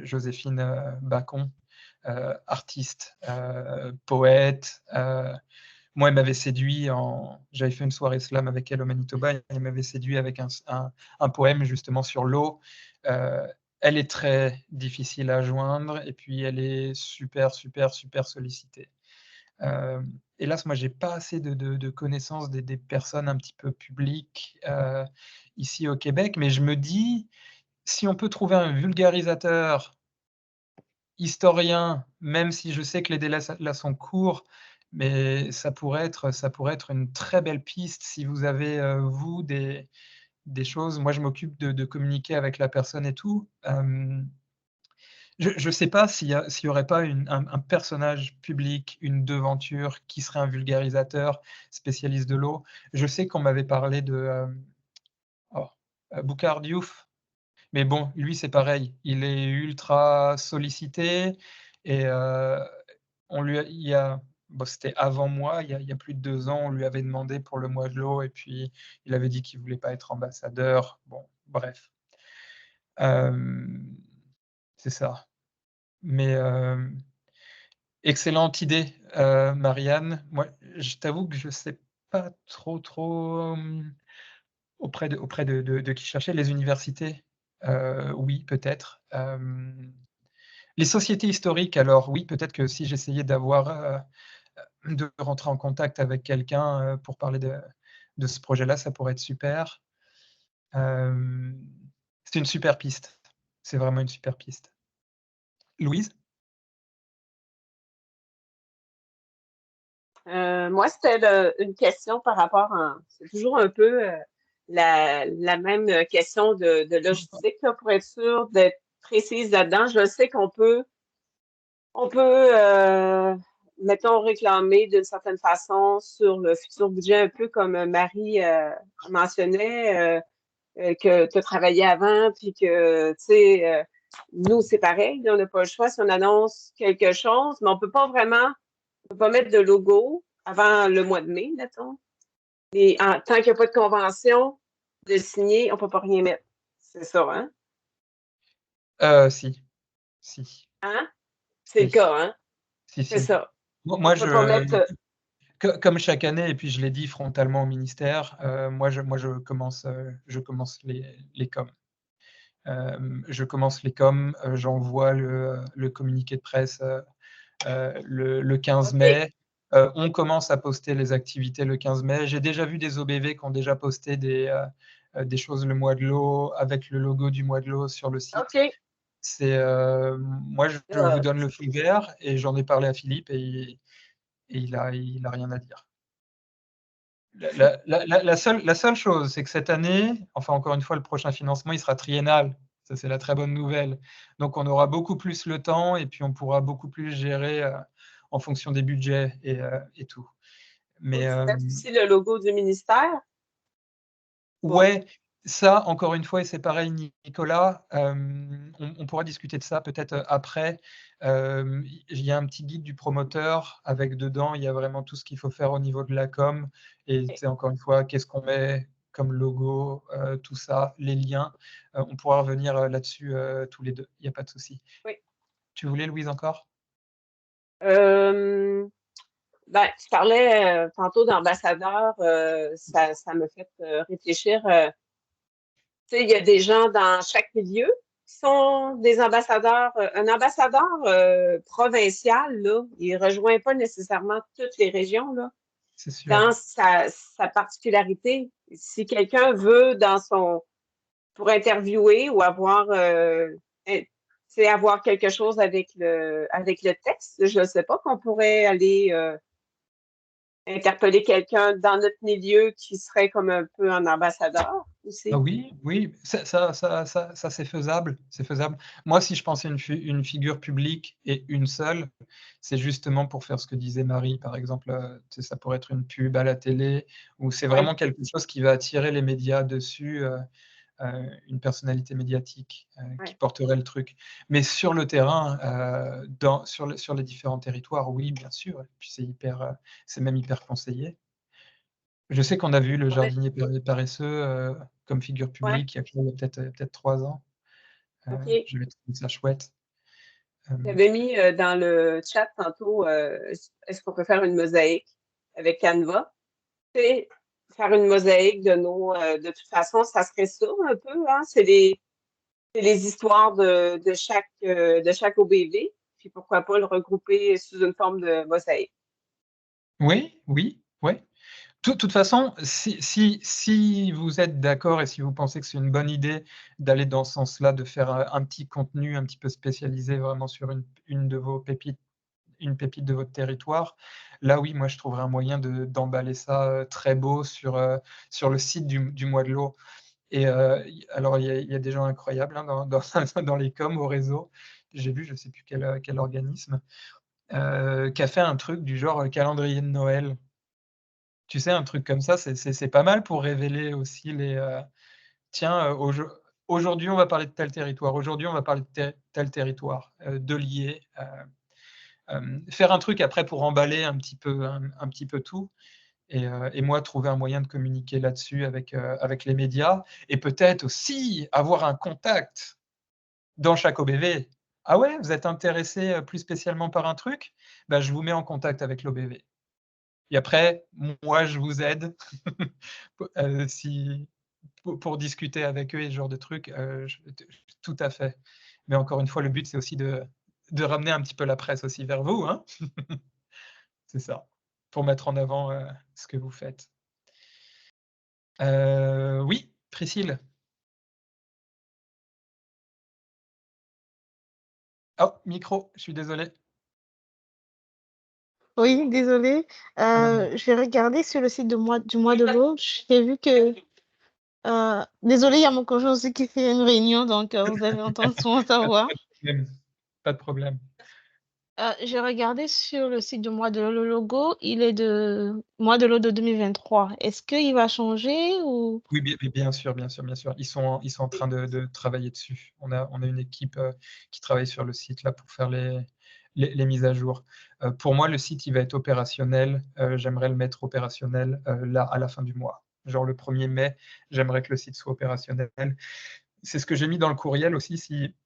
Joséphine, Bacon, artiste, poète, moi, elle m'avait séduit j'avais fait une soirée slam avec elle au Manitoba, elle m'avait séduit avec un poème justement sur l'eau. Elle est très difficile à joindre et puis elle est super, super, super sollicitée. Hélas, moi, j'ai pas assez de connaissances des personnes un petit peu publiques ici au Québec, mais je me dis, si on peut trouver un vulgarisateur historien, même si je sais que les délais là sont courts, mais ça pourrait être une très belle piste si vous avez, vous, des choses. Moi, je m'occupe de communiquer avec la personne et tout. Je ne sais pas s'il y aurait pas un personnage public, une devanture qui serait un vulgarisateur spécialiste de l'eau. Je sais qu'on m'avait parlé de Boukhar Diouf, mais bon, lui, c'est pareil. Il est ultra sollicité et bon, c'était avant moi, il y a plus de 2 ans, on lui avait demandé pour le mois de l'eau et puis il avait dit qu'il ne voulait pas être ambassadeur. Bon, bref. C'est ça. Mais excellente idée, Marianne. Moi, je t'avoue que je ne sais pas trop auprès de qui chercher. Les universités, oui, peut-être. Les sociétés historiques, alors oui, peut-être que si j'essayais de rentrer en contact avec quelqu'un pour parler de ce projet-là, ça pourrait être super. C'est une super piste. C'est vraiment une super piste. Louise? Moi, c'était une question par rapport c'est toujours un peu la même question de logistique, là, pour être sûr d'être précise là-dedans. Je sais qu'on peut, mettons, réclamer d'une certaine façon sur le futur budget, un peu comme Marie mentionnait, que tu as travaillé avant, puis que, tu sais, nous, c'est pareil, on n'a pas le choix si on annonce quelque chose, mais on peut pas mettre de logo avant le mois de mai, mettons. Et tant qu'il n'y a pas de convention de signer, on ne peut pas rien mettre. C'est ça, hein? Si. Hein? C'est le Si. cas, hein? Si, C'est si. ça. Moi, On ne peut pas mettre. comme chaque année, et puis je l'ai dit frontalement au ministère, moi je commence les coms. Je commence les coms, j'envoie le communiqué de presse le 15 OK. mai. On commence à poster les activités le 15 mai. J'ai déjà vu des OBV qui ont déjà posté des choses le mois de l'eau avec le logo du mois de l'eau sur le site. OK. Moi, je vous donne le feu vert et j'en ai parlé à Philippe et il a rien à dire. La seule chose, c'est que cette année, enfin encore une fois, le prochain financement, il sera triennal. Ça, c'est la très bonne nouvelle. Donc, on aura beaucoup plus le temps et puis on pourra beaucoup plus gérer en fonction des budgets et tout. Mais C'est aussi le logo du ministère. ouais, ça, encore une fois, et c'est pareil, Nicolas, on pourra discuter de ça peut-être après. Il y a un petit guide du promoteur avec dedans, il y a vraiment tout ce qu'il faut faire au niveau de la com. Et c'est encore une fois, qu'est-ce qu'on met comme logo, tout ça, les liens. On pourra revenir là-dessus tous les deux, il n'y a pas de souci. Oui. Tu voulais, Louise, encore? Tu parlais tantôt d'ambassadeurs, ça me fait réfléchir. Tu sais, il y a des gens dans chaque milieu qui sont des ambassadeurs. Un ambassadeur provincial, là, il ne rejoint pas nécessairement toutes les régions, là. C'est sûr. Dans sa particularité. Si quelqu'un veut pour interviewer ou avoir quelque chose avec le texte, je ne sais pas, qu'on pourrait aller interpeller quelqu'un dans notre milieu qui serait comme un peu un ambassadeur aussi. Ah oui, ça c'est faisable, c'est faisable. Moi, si je pensais une figure publique et une seule, c'est justement pour faire ce que disait Marie, par exemple, ça pourrait être une pub à la télé, ou c'est vraiment quelque chose qui va attirer les médias dessus, une personnalité médiatique qui porterait le truc. Mais sur le terrain, sur les différents territoires, oui, bien sûr, et puis c'est même hyper conseillé. Je sais qu'on a vu le jardinier paresseux comme figure publique il y a peut-être 3 ans. OK. J'avais trouvé ça chouette. J'avais mis dans le chat tantôt, est-ce qu'on peut faire une mosaïque avec Canva? C'est faire une mosaïque de toute façon, ça serait ça un peu, hein? C'est les histoires de chaque OBV, puis pourquoi pas le regrouper sous une forme de mosaïque. Oui. De toute façon, si vous êtes d'accord et si vous pensez que c'est une bonne idée d'aller dans ce sens-là, de faire un petit contenu un petit peu spécialisé vraiment sur une de vos pépites, une pépite de votre territoire, là oui, moi je trouverais un moyen d'emballer ça très beau sur le site du mois de l'eau. Et alors il y a des gens incroyables hein, dans les coms, au réseau. J'ai vu, je ne sais plus quel organisme, qui a fait un truc du genre calendrier de Noël. Tu sais, un truc comme ça, c'est pas mal pour révéler aussi tiens, aujourd'hui, on va parler de tel territoire, aujourd'hui, on va parler de tel territoire, de lier. Faire un truc après pour emballer un petit peu tout et moi, trouver un moyen de communiquer là-dessus avec les médias et peut-être aussi avoir un contact dans chaque OBV. Ah ouais, vous êtes intéressé plus spécialement par un truc? Bah, je vous mets en contact avec l'OBV. Et après, moi, je vous aide pour discuter avec eux et ce genre de trucs, tout à fait. Mais encore une fois, le but, c'est aussi de ramener un petit peu la presse aussi vers vous. Hein. C'est ça, pour mettre en avant ce que vous faites. Oui, Priscille. Oh, micro, je suis désolé. Oui, désolée. J'ai regardé sur le site du mois de l'eau. J'ai vu que... désolée, il y a mon conjoint aussi qui fait une réunion, donc vous allez entendre souvent sa voix. Pas de problème. J'ai regardé sur le site du mois de l'eau. Le logo, il est de mois de l'eau de 2023. Est-ce qu'il va changer ou... Oui, bien sûr. Ils sont en train de travailler dessus. On a une équipe qui travaille sur le site là pour faire les mises à jour. Pour moi, le site, il va être opérationnel. J'aimerais le mettre opérationnel là à la fin du mois. Genre le 1er mai, j'aimerais que le site soit opérationnel. C'est ce que j'ai mis dans le courriel aussi,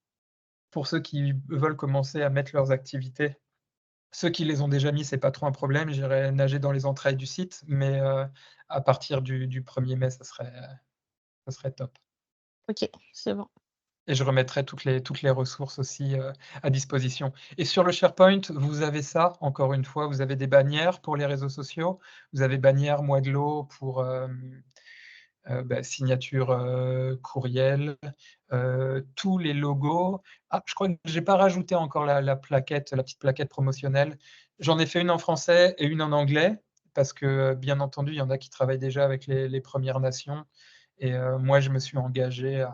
pour ceux qui veulent commencer à mettre leurs activités. Ceux qui les ont déjà mis, c'est pas trop un problème. J'irai nager dans les entrailles du site, mais à partir du 1er mai, ça serait top. Ok, c'est bon. Et je remettrai toutes les ressources aussi à disposition. Et sur le SharePoint, vous avez ça, encore une fois, vous avez des bannières pour les réseaux sociaux, vous avez bannière mois de l'eau pour signature courriel, tous les logos. Ah, je crois que j'ai pas rajouté encore la plaquette, la petite plaquette promotionnelle. J'en ai fait une en français et une en anglais, parce que bien entendu, il y en a qui travaillent déjà avec les Premières Nations. Et moi, je me suis engagé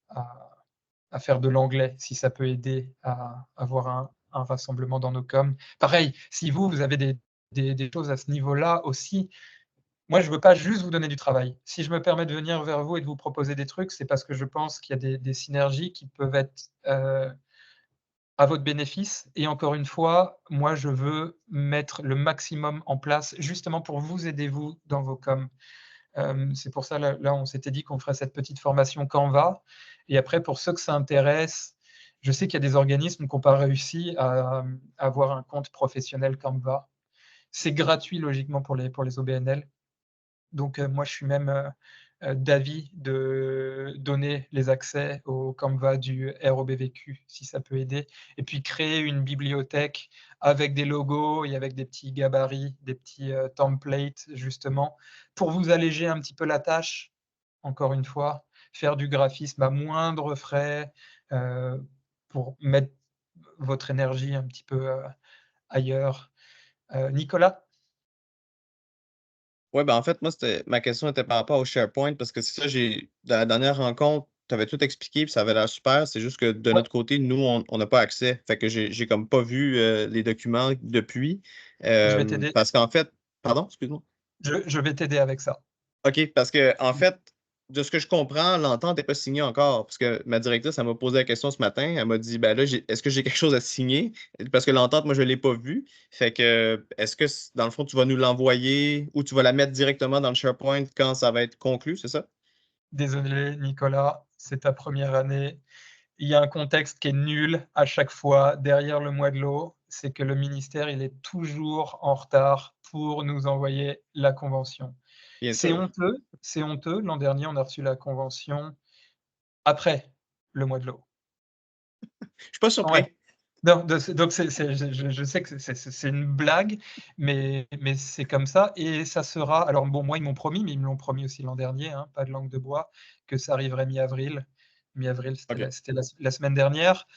à faire de l'anglais, si ça peut aider à avoir un rassemblement dans nos coms. Pareil, si vous avez des choses à ce niveau-là aussi, moi, je ne veux pas juste vous donner du travail. Si je me permets de venir vers vous et de vous proposer des trucs, c'est parce que je pense qu'il y a des synergies qui peuvent être à votre bénéfice. Et encore une fois, moi, je veux mettre le maximum en place justement pour vous aider, vous, dans vos coms. C'est pour ça, là, on s'était dit qu'on ferait cette petite formation Canva. Et après, pour ceux que ça intéresse, je sais qu'il y a des organismes qui n'ont pas réussi à avoir un compte professionnel Canva. C'est gratuit, logiquement, pour les OBNL. Donc, moi, je suis même d'avis de donner les accès au Canva du ROBVQ, si ça peut aider. Et puis, créer une bibliothèque avec des logos et avec des petits gabarits, des petits templates, justement, pour vous alléger un petit peu la tâche, encore une fois, faire du graphisme à moindre frais, pour mettre votre énergie un petit peu ailleurs. Nicolas? Oui, ben en fait, moi, ma question était par rapport au SharePoint parce que c'est ça, dans la dernière rencontre, tu avais tout expliqué puis ça avait l'air super. C'est juste que de Ouais. notre côté, nous, on n'a pas accès. Fait que j'ai comme pas vu les documents depuis. Je vais t'aider. Parce qu'en fait, pardon, excuse-moi. Je vais t'aider avec ça. OK, parce que en fait, de ce que je comprends, l'entente n'est pas signée encore. Parce que ma directrice, elle m'a posé la question ce matin. Elle m'a dit, ben là, est-ce que j'ai quelque chose à signer? Parce que l'entente, moi, je ne l'ai pas vue. Fait que, est-ce que, dans le fond, tu vas nous l'envoyer ou tu vas la mettre directement dans le SharePoint quand ça va être conclu, c'est ça? Désolé, Nicolas, c'est ta première année. Il y a un contexte qui est nul à chaque fois derrière le mois de l'eau, c'est que le ministère, il est toujours en retard pour nous envoyer la convention. Bien C'est sûr. honteux, c'est honteux. L'an dernier, on a reçu la convention après le mois de l'eau. Je suis pas surpris. Ouais. Donc, je sais que c'est une blague, mais c'est comme ça. Et ça sera. Alors, bon, moi, ils m'ont promis, mais ils me l'ont promis aussi l'an dernier, hein, pas de langue de bois, que ça arriverait mi-avril. Mi-avril, c'était OK. la semaine dernière.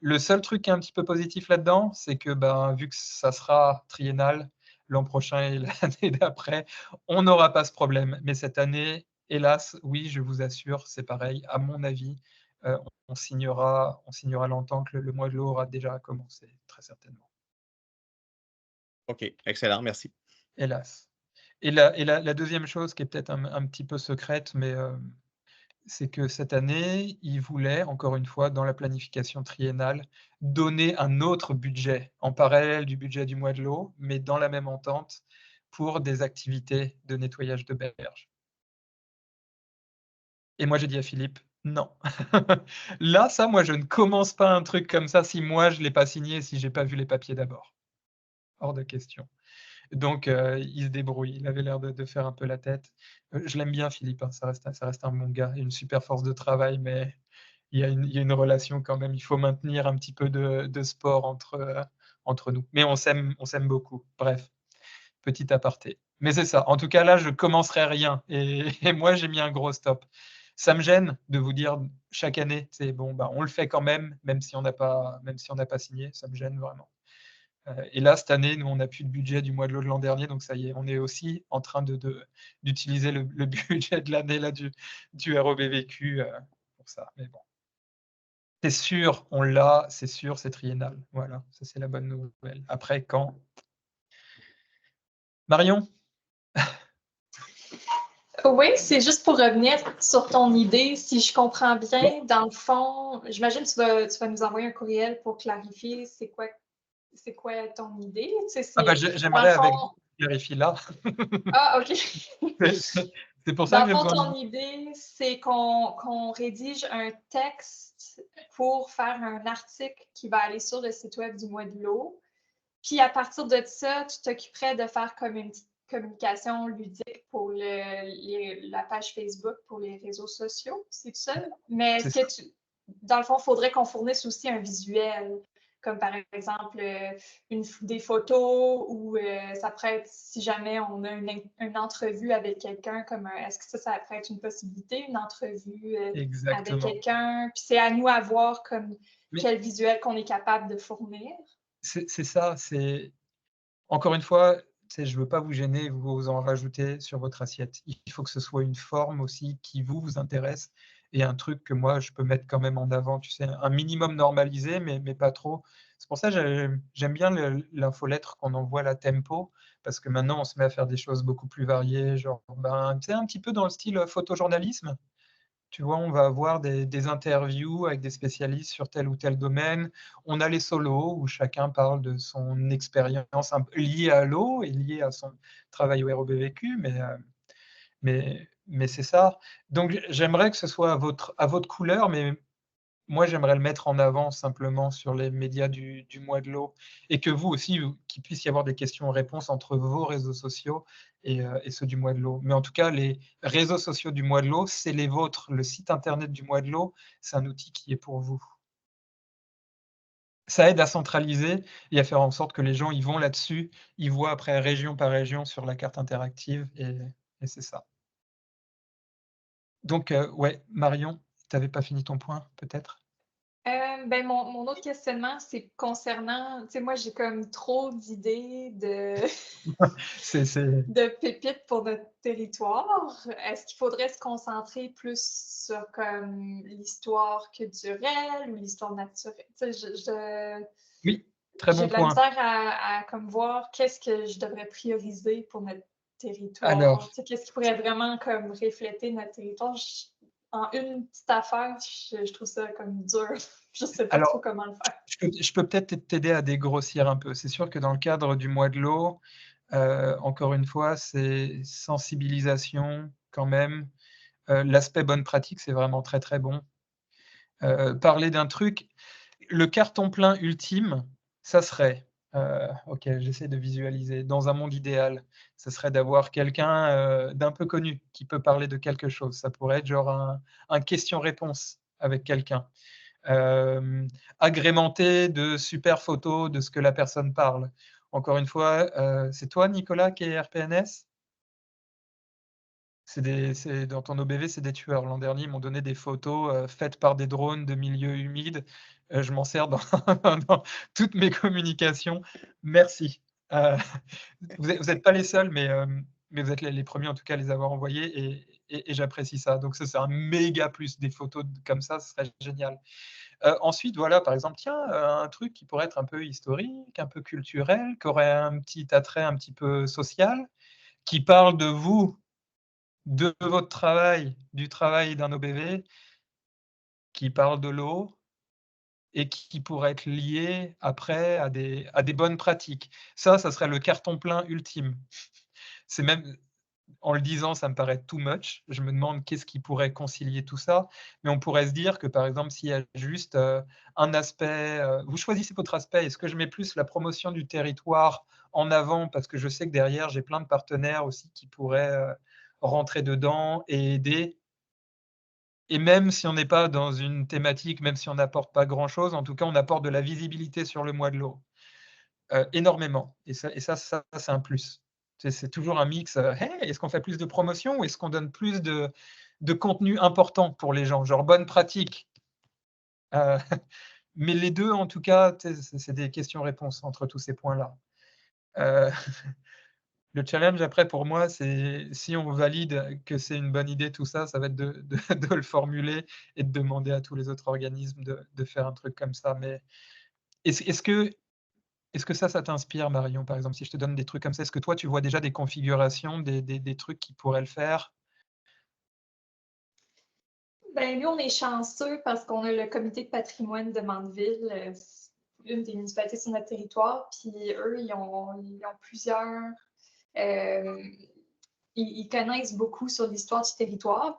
Le seul truc qui est un petit peu positif là-dedans, c'est que ben, vu que ça sera triennal l'an prochain et l'année d'après, on n'aura pas ce problème. Mais cette année, hélas, oui, je vous assure, c'est pareil. À mon avis, on signera l'entente. Le mois de l'eau aura déjà commencé, très certainement. OK, excellent, merci. Hélas. Et la deuxième chose qui est peut-être un petit peu secrète, mais c'est que cette année, ils voulaient, encore une fois, dans la planification triennale, donner un autre budget en parallèle du budget du mois de l'eau, mais dans la même entente pour des activités de nettoyage de berges. Et moi, j'ai dit à Philippe, non. Là, ça, moi, je ne commence pas un truc comme ça si moi, je ne l'ai pas signé, si je n'ai pas vu les papiers d'abord. Hors de question. Donc, il se débrouille. Il avait l'air de faire un peu la tête. Je l'aime bien, Philippe, hein, ça reste un bon gars. Il a une super force de travail, mais il y a une relation quand même. Il faut maintenir un petit peu de sport entre nous. Mais on s'aime beaucoup. Bref, petit aparté. Mais c'est ça. En tout cas, là, je ne commencerai rien. Et moi, j'ai mis un gros stop. Ça me gêne de vous dire chaque année, c'est bon, bah, on le fait quand même si on n'a pas signé. Ça me gêne vraiment. Et là, cette année, nous, on n'a plus de budget du mois de l'eau de l'an dernier, donc ça y est, on est aussi en train d'utiliser le budget de l'année là, du ROBVQ pour ça. Mais bon, c'est sûr, on l'a, c'est sûr, c'est triennal. Voilà, ça c'est la bonne nouvelle. Après, quand? Marion? Oui, c'est juste pour revenir sur ton idée. Si je comprends bien, dans le fond, j'imagine que tu vas nous envoyer un courriel pour clarifier c'est quoi ton idée. Tu sais, Ah bah, dans j'aimerais le avec fond, vérifier là. ah, OK. C'est pour ça Dans que le j'ai fond, besoin ton idée, c'est qu'on rédige un texte pour faire un article qui va aller sur le site web du mois de l'eau. Puis à partir de ça, tu t'occuperais de faire comme une petite communication ludique pour la page Facebook, pour les réseaux sociaux, c'est ça? Mais est-ce C'est que dans le fond, il faudrait qu'on fournisse aussi un visuel, comme par exemple des photos ou ça pourrait être, si jamais on a une entrevue avec quelqu'un, comme est-ce que ça pourrait être une possibilité, une entrevue avec Exactement. quelqu'un, puis c'est à nous à voir comme Mais quel visuel qu'on est capable de fournir. c'est ça, c'est encore une fois, je ne veux pas vous gêner, vous en rajoutez sur votre assiette. Il faut que ce soit une forme aussi qui vous intéresse et un truc que moi, je peux mettre quand même en avant, tu sais, un minimum normalisé, mais pas trop. C'est pour ça que j'aime bien l'infolettre qu'on envoie à la Tempo, parce que maintenant, on se met à faire des choses beaucoup plus variées, genre, ben, tu sais, un petit peu dans le style photojournalisme. Tu vois, on va avoir des interviews avec des spécialistes sur tel ou tel domaine. On a les solos où chacun parle de son expérience liée à l'eau et liée à son travail au ROBVQ, mais c'est ça. Donc j'aimerais que ce soit à votre couleur, mais moi j'aimerais le mettre en avant simplement sur les médias du mois de l'eau et que vous aussi, qu'il puisse y avoir des questions-réponses entre vos réseaux sociaux et ceux du mois de l'eau. Mais en tout cas, les réseaux sociaux du mois de l'eau, c'est les vôtres. Le site internet du mois de l'eau, c'est un outil qui est pour vous. Ça aide à centraliser et à faire en sorte que les gens, ils vont là-dessus, ils voient après région par région sur la carte interactive et c'est ça. Donc, ouais, Marion, tu n'avais pas fini ton point, peut-être? Ben, mon autre questionnement, c'est concernant, tu sais, moi, j'ai comme trop d'idées de pépites pour notre territoire. Est-ce qu'il faudrait se concentrer plus sur comme l'histoire culturelle ou l'histoire naturelle? Tu sais, Oui, très j'ai bon de la point. misère à comme voir qu'est-ce que je devrais prioriser pour notre territoire. Alors, Tu sais, qu'est-ce qui pourrait vraiment comme refléter notre territoire? En une petite affaire, je trouve ça comme dur. Je sais pas trop alors, comment le faire. je peux peut-être t'aider à dégrossir un peu. C'est sûr que dans le cadre du mois de l'eau, encore une fois, c'est sensibilisation quand même. L'aspect bonne pratique, c'est vraiment très, très bon. Parler d'un truc, le carton plein ultime, ça serait, OK, j'essaie de visualiser. Dans un monde idéal, ça serait d'avoir quelqu'un, d'un peu connu qui peut parler de quelque chose. Ça pourrait être genre un question-réponse avec quelqu'un. Agrémenté de super photos de ce que la personne parle. Encore une fois, c'est toi, Nicolas, qui est RPNS? Dans ton OBV, c'est des tueurs. L'an dernier, ils m'ont donné des photos faites par des drones de milieux humides. Je m'en sers dans, dans toutes mes communications. Merci. Vous n'êtes pas les seuls, mais vous êtes les premiers en tout cas à les avoir envoyés et j'apprécie ça. Donc ça, c'est un méga plus. Des photos comme ça, ce serait génial. Ensuite, voilà, par exemple, tiens, un truc qui pourrait être un peu historique, un peu culturel, qui aurait un petit attrait un petit peu social, qui parle de vous, de votre travail, du travail d'un OBV, qui parle de l'eau et qui pourrait être lié après à des bonnes pratiques. Ça serait le carton plein ultime. C'est même en le disant, ça me paraît too much. Je me demande qu'est-ce qui pourrait concilier tout ça. Mais on pourrait se dire que, par exemple, s'il y a juste un aspect, vous choisissez votre aspect. Est-ce que je mets plus la promotion du territoire en avant parce que je sais que derrière, j'ai plein de partenaires aussi qui pourraient rentrer dedans et aider. Et même si on n'est pas dans une thématique, même si on n'apporte pas grand-chose, en tout cas, on apporte de la visibilité sur le mois de l'eau. Énormément. Et ça, c'est un plus. C'est toujours un mix. Hey, est-ce qu'on fait plus de promotion ou est-ce qu'on donne plus de contenu important pour les gens, genre bonne pratique? Mais les deux, en tout cas, c'est des questions-réponses entre tous ces points-là. Le challenge après pour moi, c'est si on valide que c'est une bonne idée tout ça, ça va être de le formuler et de demander à tous les autres organismes de faire un truc comme ça. Mais est-ce que ça t'inspire, Marion, par exemple, si je te donne des trucs comme ça, est-ce que toi, tu vois déjà des configurations, des trucs qui pourraient le faire? Ben, nous, on est chanceux parce qu'on a le comité de patrimoine de Mandeville, une des municipalités sur notre territoire, puis eux, ils ont plusieurs... ils connaissent beaucoup sur l'histoire du territoire.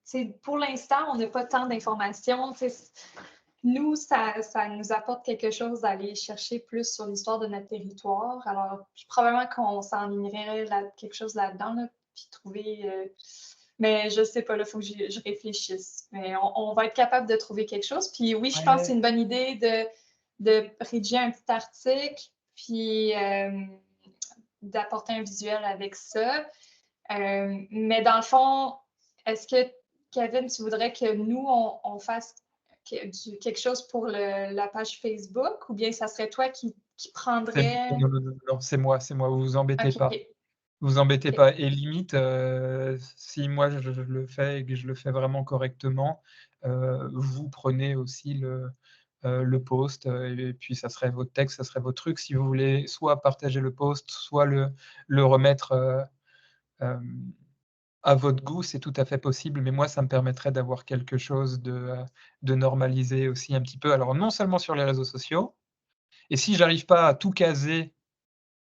Puis, pour l'instant, on n'a pas tant d'informations. Nous, ça nous apporte quelque chose d'aller chercher plus sur l'histoire de notre territoire. Alors, probablement qu'on s'enlignerait quelque chose là-dedans, là, puis trouver... mais je ne sais pas, il faut que je réfléchisse. Mais on va être capable de trouver quelque chose. Puis oui, je pense que c'est une bonne idée de rédiger un petit article, puis d'apporter un visuel avec ça. Mais dans le fond, est-ce que, Kevin, tu voudrais que nous, on fasse quelque chose pour la page Facebook, ou bien ça serait toi qui prendrais... Non, c'est moi, vous vous embêtez Ok, pas. Vous embêtez Ok. pas. Et limite, si moi je le fais et que je le fais vraiment correctement, vous prenez aussi le post, et puis ça serait votre texte, ça serait votre truc. Si vous voulez soit partager le post, soit le remettre à votre goût, c'est tout à fait possible. Mais moi, ça me permettrait d'avoir quelque chose de normalisé aussi un petit peu. Alors, non seulement sur les réseaux sociaux, et si j'arrive pas à tout caser,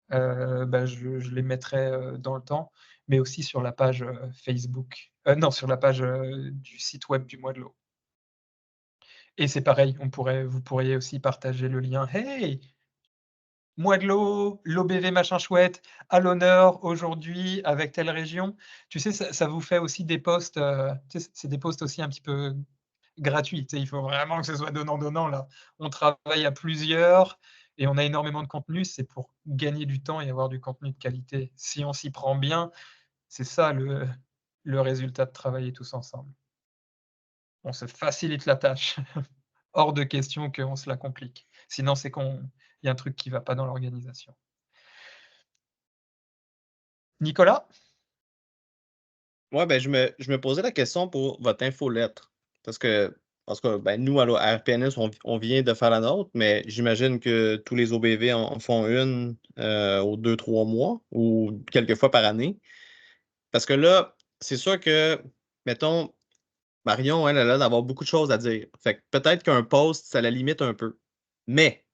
je les mettrai dans le temps, mais aussi sur la page Facebook. Non, sur la page du site web du Mois de l'eau. Et c'est pareil, vous pourriez aussi partager le lien. Hey, Mois de l'eau, l'OBV machin chouette, à l'honneur aujourd'hui avec telle région. Tu sais, ça vous fait aussi des posts, c'est des posts aussi un petit peu gratuits. Il faut vraiment que ce soit donnant-donnant là. On travaille à plusieurs et on a énormément de contenu. C'est pour gagner du temps et avoir du contenu de qualité. Si on s'y prend bien, c'est ça le résultat de travailler tous ensemble. On se facilite la tâche. Hors de question qu'on se la complique. Sinon, c'est qu'il y a un truc qui ne va pas dans l'organisation. Nicolas? Ouais, ben, je me posais la question pour votre infolettre. Parce que ben, nous, à RPNS, on vient de faire la nôtre, mais j'imagine que tous les OBV en font une aux 2-3 mois ou quelques fois par année. Parce que là, c'est sûr que, mettons, Marion, elle a l'air d'avoir beaucoup de choses à dire. Fait que peut-être qu'un post, ça la limite un peu. Mais,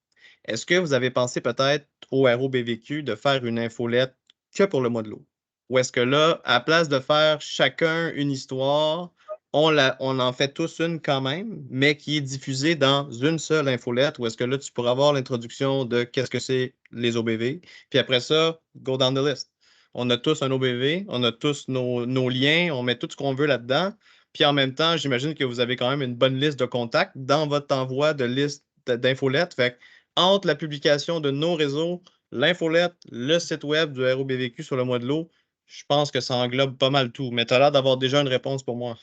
est-ce que vous avez pensé peut-être au ROBVQ de faire une infolette que pour le mois de l'eau? Ou est-ce que là, à la place de faire chacun une histoire, on en fait tous une quand même, mais qui est diffusée dans une seule infolette? Ou est-ce que là, tu pourras avoir l'introduction de qu'est-ce que c'est les OBV? Puis après ça, go down the list. On a tous un OBV, on a tous nos liens, on met tout ce qu'on veut là-dedans. Puis en même temps, j'imagine que vous avez quand même une bonne liste de contacts dans votre envoi de liste d'infolettes. Fait que entre la publication de nos réseaux, l'infolette, le site web du ROBVQ sur le mois de l'eau, je pense que ça englobe pas mal tout. Mais tu as l'air d'avoir déjà une réponse pour moi.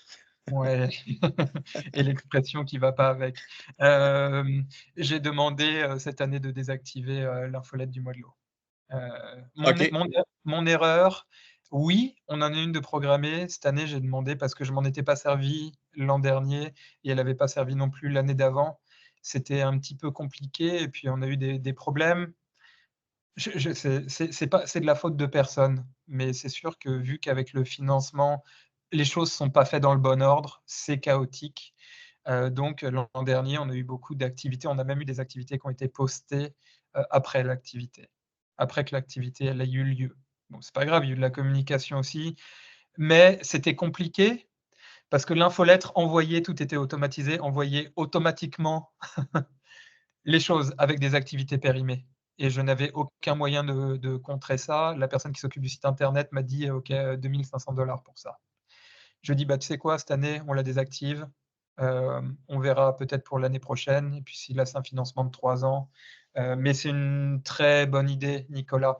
Ouais, et l'expression qui ne va pas avec. J'ai demandé cette année de désactiver l'infolette du mois de l'eau. OK. Mon erreur, oui, on en a une de programmée. Cette année, j'ai demandé parce que je m'en étais pas servi l'an dernier et elle n'avait pas servi non plus l'année d'avant. C'était un petit peu compliqué et puis on a eu des problèmes. C'est de la faute de personne, mais c'est sûr que vu qu'avec le financement, les choses ne sont pas faites dans le bon ordre, c'est chaotique. Donc l'an dernier, on a eu beaucoup d'activités. On a même eu des activités qui ont été postées après l'activité, après que l'activité elle ait eu lieu. Bon, c'est pas grave, il y a eu de la communication aussi, mais c'était compliqué parce que l'infolettre envoyée, tout était automatisé, envoyait automatiquement les choses avec des activités périmées. Et je n'avais aucun moyen de contrer ça. La personne qui s'occupe du site internet m'a dit OK, 2 500 $ pour ça. Je dis bah, tu sais quoi, cette année, on la désactive. On verra peut-être pour l'année prochaine. Et puis s'il a un financement de 3 ans. Mais c'est une très bonne idée, Nicolas.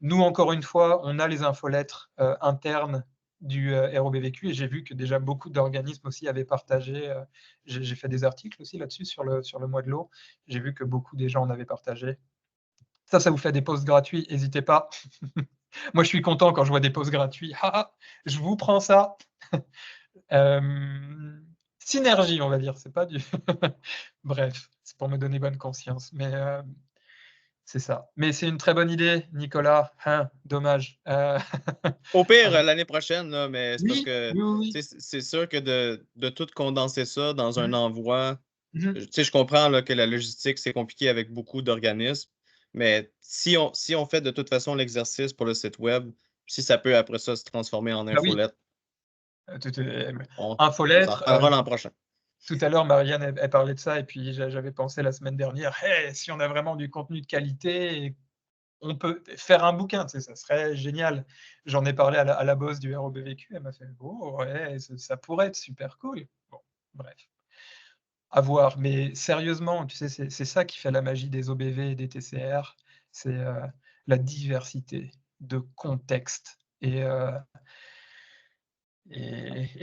Nous, encore une fois, on a les infolettres internes du ROBVQ et j'ai vu que déjà beaucoup d'organismes aussi avaient partagé. J'ai fait des articles aussi là-dessus sur le mois de l'eau. J'ai vu que beaucoup des gens en avaient partagé. Ça vous fait des posts gratuits, n'hésitez pas. Moi, je suis content quand je vois des posts gratuits. Ah, je vous prends ça. Synergie, on va dire. C'est pas du. Bref, c'est pour me donner bonne conscience. Mais c'est ça. Mais c'est une très bonne idée, Nicolas. Hein, dommage. Au pire, l'année prochaine, là, mais c'est parce Oui, que oui. c'est sûr que de tout condenser ça dans un Mhm. envoi, Mhm. je comprends là, que la logistique, c'est compliqué avec beaucoup d'organismes, mais si on fait de toute façon l'exercice pour le site web, si ça peut après ça se transformer en Bah oui. infolette, on s'en Infolettre. reparlera l'an prochain. Tout à l'heure, Marianne elle parlait de ça, et puis j'avais pensé la semaine dernière, hey, si on a vraiment du contenu de qualité, on peut faire un bouquin, tu sais, ça serait génial. J'en ai parlé à la boss du ROBVQ, elle m'a fait, oh ouais, ça pourrait être super cool. Bon, bref. à voir. Mais sérieusement, tu sais, c'est ça qui fait la magie des OBV et des TCR, c'est la diversité de contextes et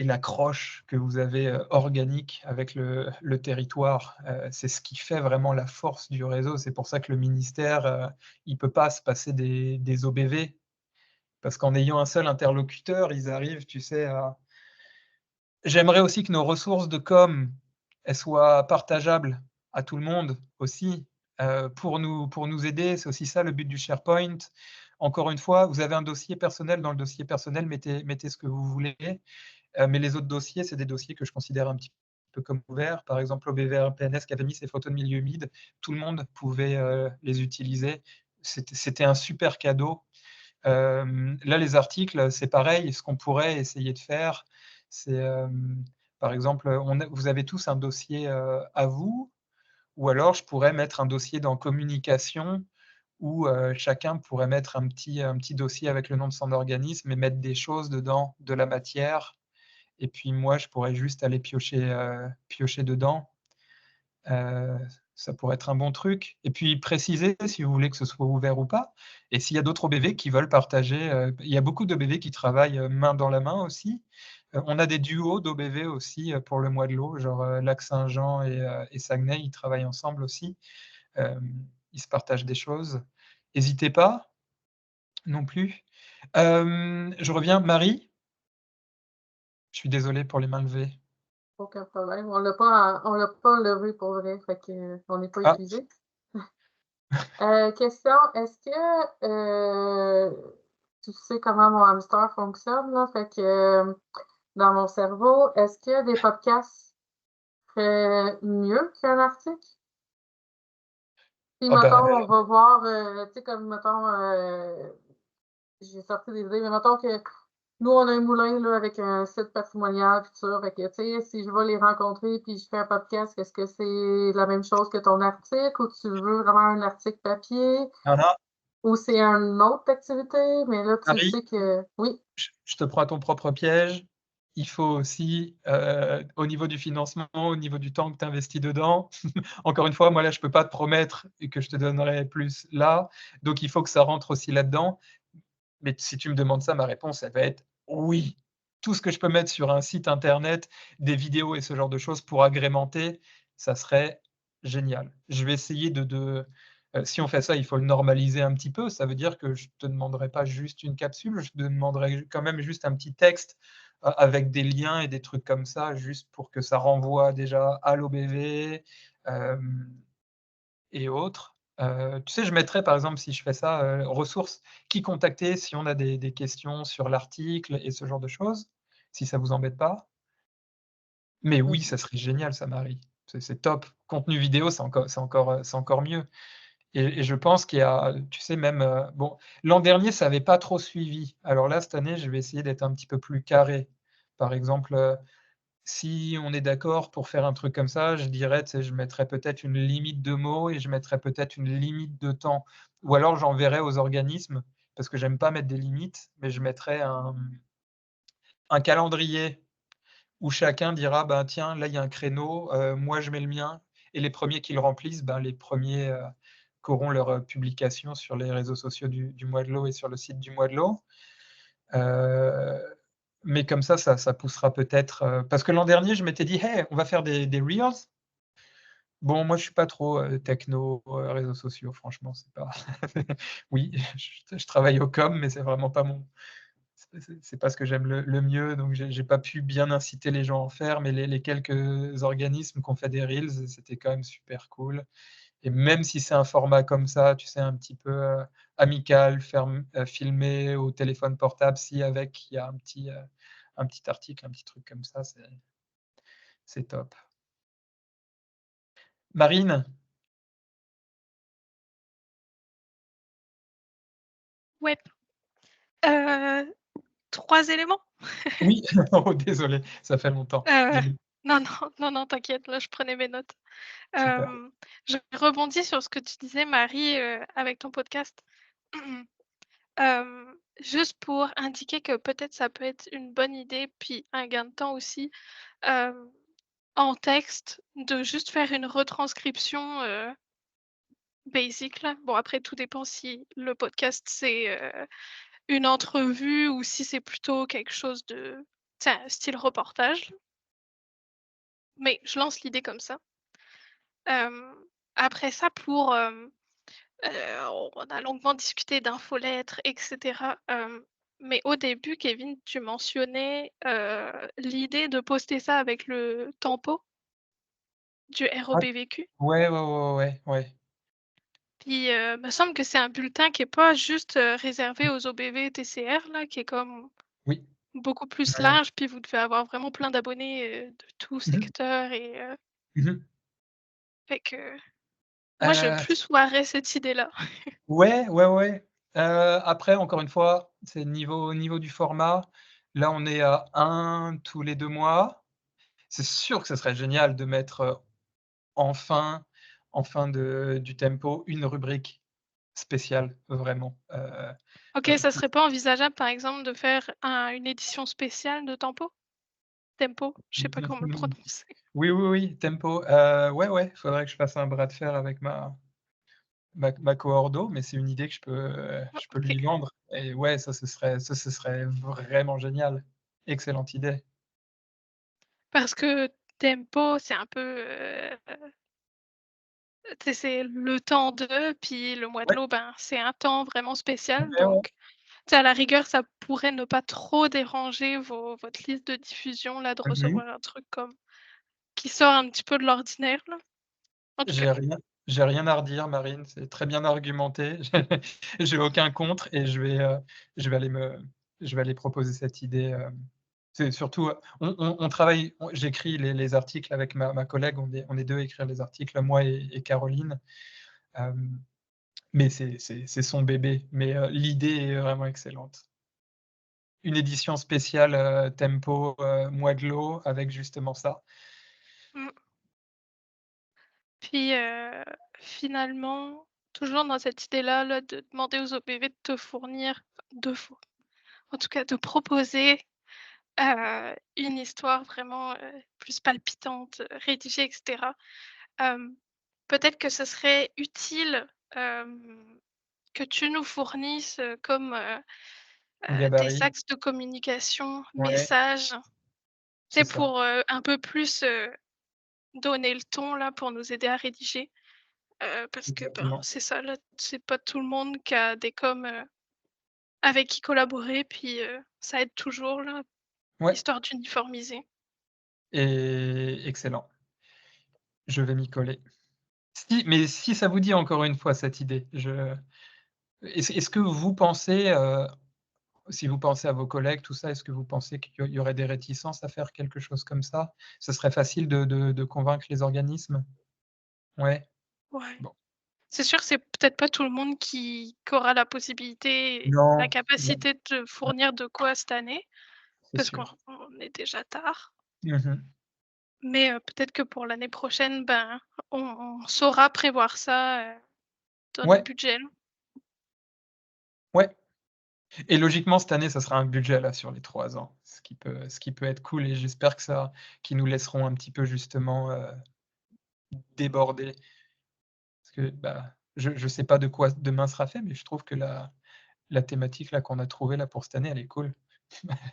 l'accroche que vous avez organique avec le territoire. C'est ce qui fait vraiment la force du réseau. C'est pour ça que le ministère, il ne peut pas se passer des OBV, parce qu'en ayant un seul interlocuteur, ils arrivent, tu sais, à... J'aimerais aussi que nos ressources de com, elles soient partageables à tout le monde aussi, pour nous aider. C'est aussi ça le but du SharePoint. Encore une fois, vous avez un dossier personnel. Dans le dossier personnel, mettez ce que vous voulez. Mais les autres dossiers, c'est des dossiers que je considère un petit peu comme ouverts. Par exemple, OBVR PNS qui avait mis ses photos de milieu humide, tout le monde pouvait les utiliser. C'était un super cadeau. Là, les articles, c'est pareil. Ce qu'on pourrait essayer de faire, c'est, par exemple, vous avez tous un dossier à vous, ou alors je pourrais mettre un dossier dans communication où chacun pourrait mettre un petit dossier avec le nom de son organisme et mettre des choses dedans, de la matière. Et puis moi, je pourrais juste aller piocher dedans. Ça pourrait être un bon truc. Et puis préciser si vous voulez que ce soit ouvert ou pas. Et s'il y a d'autres OBV qui veulent partager, il y a beaucoup d'OBV qui travaillent main dans la main aussi. On a des duos d'OBV aussi pour le mois de l'eau, genre Lac-Saint-Jean et Saguenay, ils travaillent ensemble aussi. Ils se partagent des choses. N'hésitez pas non plus. Je reviens, Marie. Je suis désolé pour les mains levées. Aucun problème. On l'a pas levé pour vrai, fait que on n'est pas Ah, épuisé. Question, est-ce que tu sais comment mon hamster fonctionne, là? Fait que dans mon cerveau, est-ce que des podcasts feraient mieux qu'un article? Puis oh mettons, bah, on va voir, tu sais, comme mettons, j'ai sorti des idées, mais mettons que nous, on a un moulin là, avec un site patrimonial, puis tout ça. Fait que, tu sais, si je vais les rencontrer puis je fais un podcast, est-ce que c'est la même chose que ton article ou tu veux vraiment un article papier ah, ou c'est une autre activité? Mais là, tu Marie, sais que oui, je te prends à ton propre piège. Il faut aussi, au niveau du financement, au niveau du temps que tu investis dedans, encore une fois, moi là, je ne peux pas te promettre que je te donnerai plus là. Donc, il faut que ça rentre aussi là-dedans. Mais si tu me demandes ça, ma réponse, elle va être oui. Tout ce que je peux mettre sur un site internet, des vidéos et ce genre de choses pour agrémenter, ça serait génial. Je vais essayer si on fait ça, il faut le normaliser un petit peu. Ça veut dire que je ne te demanderai pas juste une capsule, je te demanderai quand même juste un petit texte avec des liens et des trucs comme ça, juste pour que ça renvoie déjà à l'OBV et autres. Tu sais, je mettrais par exemple, si je fais ça, ressources, qui contacter si on a des questions sur l'article et ce genre de choses, si ça vous embête pas. Mais oui, ça serait génial ça, Marie. C'est top. Contenu vidéo, c'est encore mieux. Et je pense qu'il y a, tu sais, même, bon, l'an dernier, ça avait pas trop suivi. Alors là, cette année, je vais essayer d'être un petit peu plus carré. Par exemple, si on est d'accord pour faire un truc comme ça, je dirais, tu sais, je mettrais peut-être une limite de mots et je mettrais peut-être une limite de temps. Ou alors j'enverrais aux organismes, parce que j'aime pas mettre des limites, mais je mettrais un calendrier où chacun dira, ben tiens, là il y a un créneau, moi je mets le mien, et les premiers qui le remplissent, ben, les premiers qui auront leur publication sur les réseaux sociaux du mois de l'eau et sur le site du mois de l'eau. Mais comme ça poussera peut-être. Parce que l'an dernier, je m'étais dit, hey, on va faire des Reels. Bon, moi, je suis pas trop techno, réseaux sociaux, franchement, c'est pas. Oui, je travaille au com, mais c'est vraiment pas c'est pas ce que j'aime le mieux, donc j'ai pas pu bien inciter les gens à en faire, mais les quelques organismes qui ont fait des Reels, c'était quand même super cool. Et même si c'est un format comme ça, tu sais, un petit peu amical, filmé au téléphone portable, si avec il y a un petit article, un petit truc comme ça, c'est top. Marine? Ouais. 3 éléments. Oui, oh, désolé, ça fait longtemps. Non, non, t'inquiète, là, je prenais mes notes. Super. Je rebondis sur ce que tu disais, Marie, avec ton podcast. Juste pour indiquer que peut-être ça peut être une bonne idée, puis un gain de temps aussi. en texte, de juste faire une retranscription basic là. Bon, après, tout dépend si le podcast c'est une entrevue ou si c'est plutôt quelque chose de style reportage. Mais je lance l'idée comme ça. Après ça, on a longuement discuté d'infolettres, etc. Mais au début, Kevin, tu mentionnais l'idée de poster ça avec le tempo du Ouais, ROBVQ. ouais. Puis, me semble que c'est un bulletin qui est pas juste réservé aux OBV TCR, là, qui est comme Oui. beaucoup plus Ouais. large. Puis, vous devez avoir vraiment plein d'abonnés de tout Mhm. secteur. Et Mhm. fait que moi, je Euh, plus voirais cette idée-là. ouais. Après, encore une fois, c'est au niveau du format. Là, on est à 1 tous les 2 mois. C'est sûr que ce serait génial de mettre, en fin du tempo, une rubrique spéciale, vraiment. Ok, ça serait pas envisageable, par exemple, de faire une édition spéciale de Tempo? Tempo, je sais pas comment le prononcer. Oui, tempo. Ouais, faudrait que je fasse un bras de fer avec ma coordo, mais c'est une idée que je peux Ok. lui vendre. Et ouais, ça, ce serait vraiment génial. Excellente idée. Parce que Tempo, c'est un peu, tu sais, c'est le temps de, puis le mois de Ouais, l'eau, ben, c'est un temps vraiment spécial. ouais. Donc, tu sais, à la rigueur, ça pourrait ne pas trop déranger votre liste de diffusion, là, de Mmh. recevoir un truc comme qui sort un petit peu de l'ordinaire, là. En tout cas, J'ai rien j'ai rien à redire, Marine, c'est très bien argumenté. J'ai aucun contre et je vais aller proposer cette idée, c'est surtout, on travaille, j'écris les articles avec ma collègue, on est 2 à écrire les articles, moi et Caroline, hem, mais c'est son bébé, mais l'idée est vraiment excellente. Une édition spéciale, tempo, mois de l'eau avec justement ça. mmh. Puis, finalement, toujours dans cette idée-là, là, de demander aux OPV de te fournir en tout cas de proposer, une histoire vraiment, plus palpitante, rédigée et cetera. Hem, Peut-être que ce serait utile, que tu nous fournisses, comme, des Gabarit, axes de communication, ouais, messages, c'est c'est ça, pour, un peu plus, donner le ton là, pour nous aider à rédiger. Parce que, ben, exactement. c'est ça là, c'est pas tout le monde qui a des coms, avec qui collaborer, puis, ça aide toujours là, Ouais histoire d'uniformiser. et excellent. Je vais m'y coller. Mais si ça vous dit encore une fois cette idée, est-ce que vous pensez, si vous pensez à vos collègues, tout ça, est-ce que vous pensez qu'il y aurait des réticences à faire quelque chose comme ça? Ce serait facile de convaincre les organismes? Ouais, Ouais. bon. C'est sûr, c'est peut-être pas tout le monde qui aura la possibilité et la Non, non, capacité de te ouais, fournir de quoi cette année, c'est parce qu'on sûr. on est déjà tard. Mmh. Mais, peut-être que pour l'année prochaine, ben, on saura prévoir ça, dans notre Ouais, budget là. ouais et logiquement, cette année, ça sera un budget là sur les 3 ans, ce qui peut être cool et j'espère qu'ils nous laisseront un petit peu justement, déborder. Parce que, bah, je sais pas de quoi demain sera fait, mais je trouve que la thématique là qu'on a trouvée là pour cette année, elle est cool.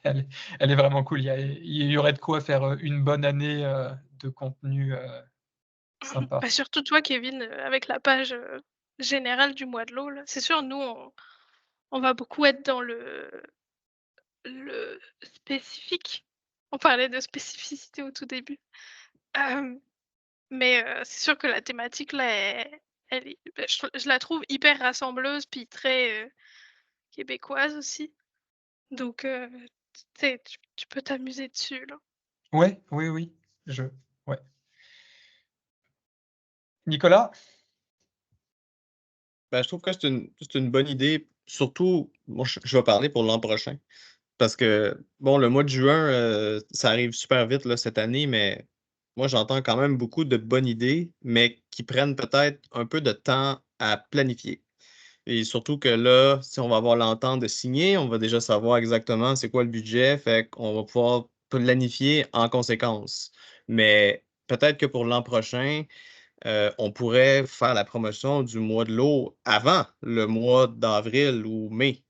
Elle est elle est vraiment cool. Il y aurait de quoi faire, une bonne année, de contenu, sympa. Bah, surtout toi, Kevin, avec la page, générale du mois de l'eau là. C'est sûr, nous, on va beaucoup être dans le spécifique. On parlait de spécificité au tout début. Hem, mais, c'est sûr que la thématique là, elle est bah, je la trouve hyper rassembleuse puis très, québécoise aussi. Donc, tu sais, tu peux t'amuser dessus là. Ouais, oui, je ouais. Nicolas? Ben, je trouve que c'est une bonne idée. Surtout, moi, je vais parler pour l'an prochain. Parce que, bon, le mois de juin, ça arrive super vite là, cette année, mais moi, j'entends quand même beaucoup de bonnes idées, mais qui prennent peut-être un peu de temps à planifier. Et surtout que là, si on va avoir l'entente de signer, on va déjà savoir exactement c'est quoi le budget, fait qu'on va pouvoir planifier en conséquence. Mais peut-être que pour l'an prochain, on pourrait faire la promotion du mois de l'eau avant le mois d'avril ou mai.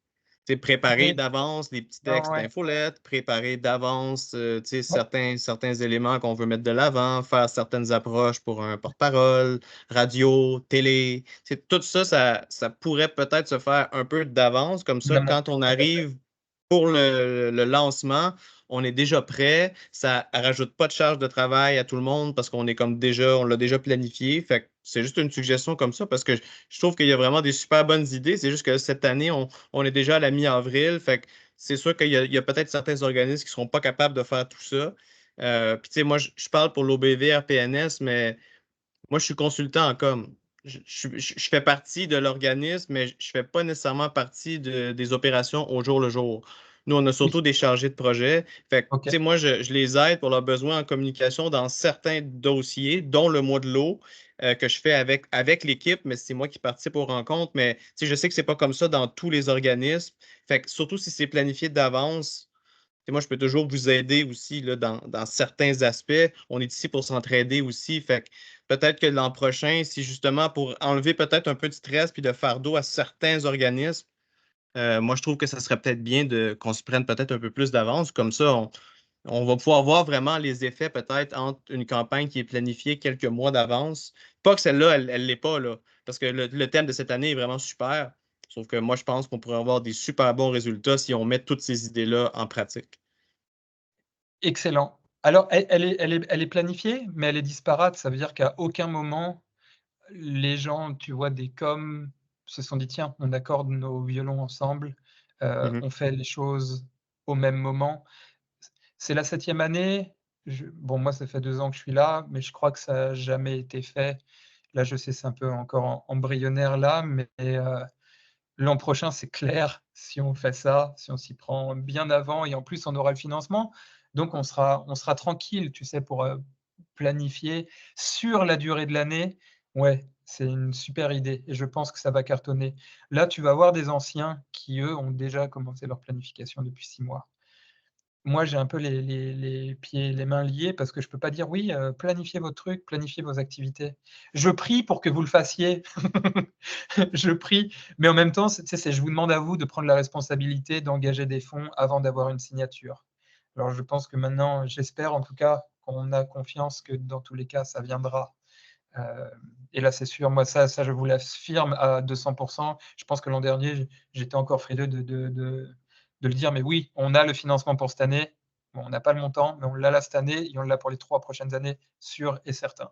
Tu sais, préparer Oui, d'avance les petits non, textes ouais. d'infolette, préparer d'avance tu sais, Ouais. certains éléments qu'on veut mettre de l'avant, faire certaines approches pour un porte-parole, radio, télé. Tu sais, tout ça, ça pourrait peut-être se faire un peu d'avance. Comme ça, Vraiment, quand on tout à fait. arrive pour le lancement, on est déjà prêt. Ça rajoute pas de charge de travail à tout le monde parce qu'on est comme déjà, on l'a déjà planifié. Fait que c'est juste une suggestion comme ça parce que je trouve qu'il y a vraiment des super bonnes idées. C'est juste que cette année, on est déjà à la mi-avril. Fait que c'est sûr il y a peut-être certains organismes qui ne seront pas capables de faire tout ça. Puis tu sais, moi, je parle pour l'OBV RPNS, mais moi, je suis consultant en com. Je fais partie de l'organisme, mais je ne fais pas nécessairement partie des opérations au jour le jour. Nous, on a Oui, surtout des chargés de projet. Fait que, tu ok. sais, moi, je les aide pour leurs besoins en communication dans certains dossiers, dont le mois de l'eau, que je fais avec l'équipe, mais c'est moi qui participe aux rencontres. Mais tu sais, je sais que c'est pas comme ça dans tous les organismes. Fait que, surtout si c'est planifié d'avance, sais, moi, je peux toujours vous aider aussi là, dans certains aspects. On est ici pour s'entraider aussi. Fait que peut-être que l'an prochain, si justement pour enlever peut-être un peu de stress puis de fardeau à certains organismes, moi, je trouve que ça serait peut-être bien qu'on se prenne peut-être un peu plus d'avance. Comme ça, on va pouvoir voir vraiment les effets peut-être entre une campagne qui est planifiée quelques mois d'avance. Pas que celle-là, elle ne l'est pas, là, parce que le thème de cette année est vraiment super. Sauf que moi, je pense qu'on pourrait avoir des super bons résultats si on met toutes ces idées-là en pratique. Excellent. Alors, elle est planifiée, mais elle est disparate. Ça veut dire qu'à aucun moment, les gens, tu vois, des coms se sont dit: «Tiens, on accorde nos violons ensemble, Mhm. on fait les choses au même moment». C'est la 7e année. Bon, moi, ça fait 2 ans que je suis là, mais je crois que ça a jamais été fait. Là, je sais, c'est un peu encore embryonnaire là, mais l'an prochain, c'est clair, si on fait ça, si on s'y prend bien avant et en plus, on aura le financement, donc on sera tranquille, tu sais, pour, planifier sur la durée de l'année. Ouais, c'est une super idée et je pense que ça va cartonner. Là, tu vas voir des anciens qui, eux, ont déjà commencé leur planification depuis 6 mois. Moi, j'ai un peu les pieds et les mains liés parce que je peux pas dire: «Oui, planifiez votre truc, planifiez vos activités». Je prie pour que vous le fassiez. Je prie, mais en même temps, tu sais, je vous demande à vous de prendre la responsabilité d'engager des fonds avant d'avoir une signature. Alors je pense que maintenant, j'espère en tout cas qu'on a confiance que dans tous les cas, ça viendra. Heu et là, c'est sûr, moi ça je vous l'affirme à 200. Je pense que l'an dernier, j'étais encore frileux de le dire, mais oui, on a le financement pour cette année. Bon, on n'a pas le montant, mais on l'a là cette année et on l'a pour les 3 prochaines années, sûr et certain.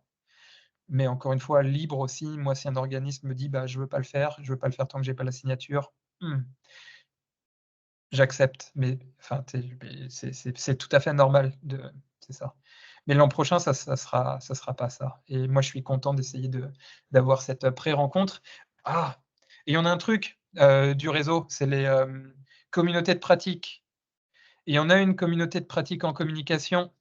Mais encore une fois, libre aussi. Moi, si un organisme me dit: «Bah, je veux pas le faire, je veux pas le faire tant que j'ai pas la signature», j'accepte. Mais enfin, tu sais, mais c'est tout à fait normal c'est ça. Mais l'an prochain, ça sera pas ça et moi, je suis content d'essayer d'avoir cette pré-rencontre. Ah! Et il y en a un truc, du réseau, c'est les, communautés de pratique et on a une communauté de pratique en communication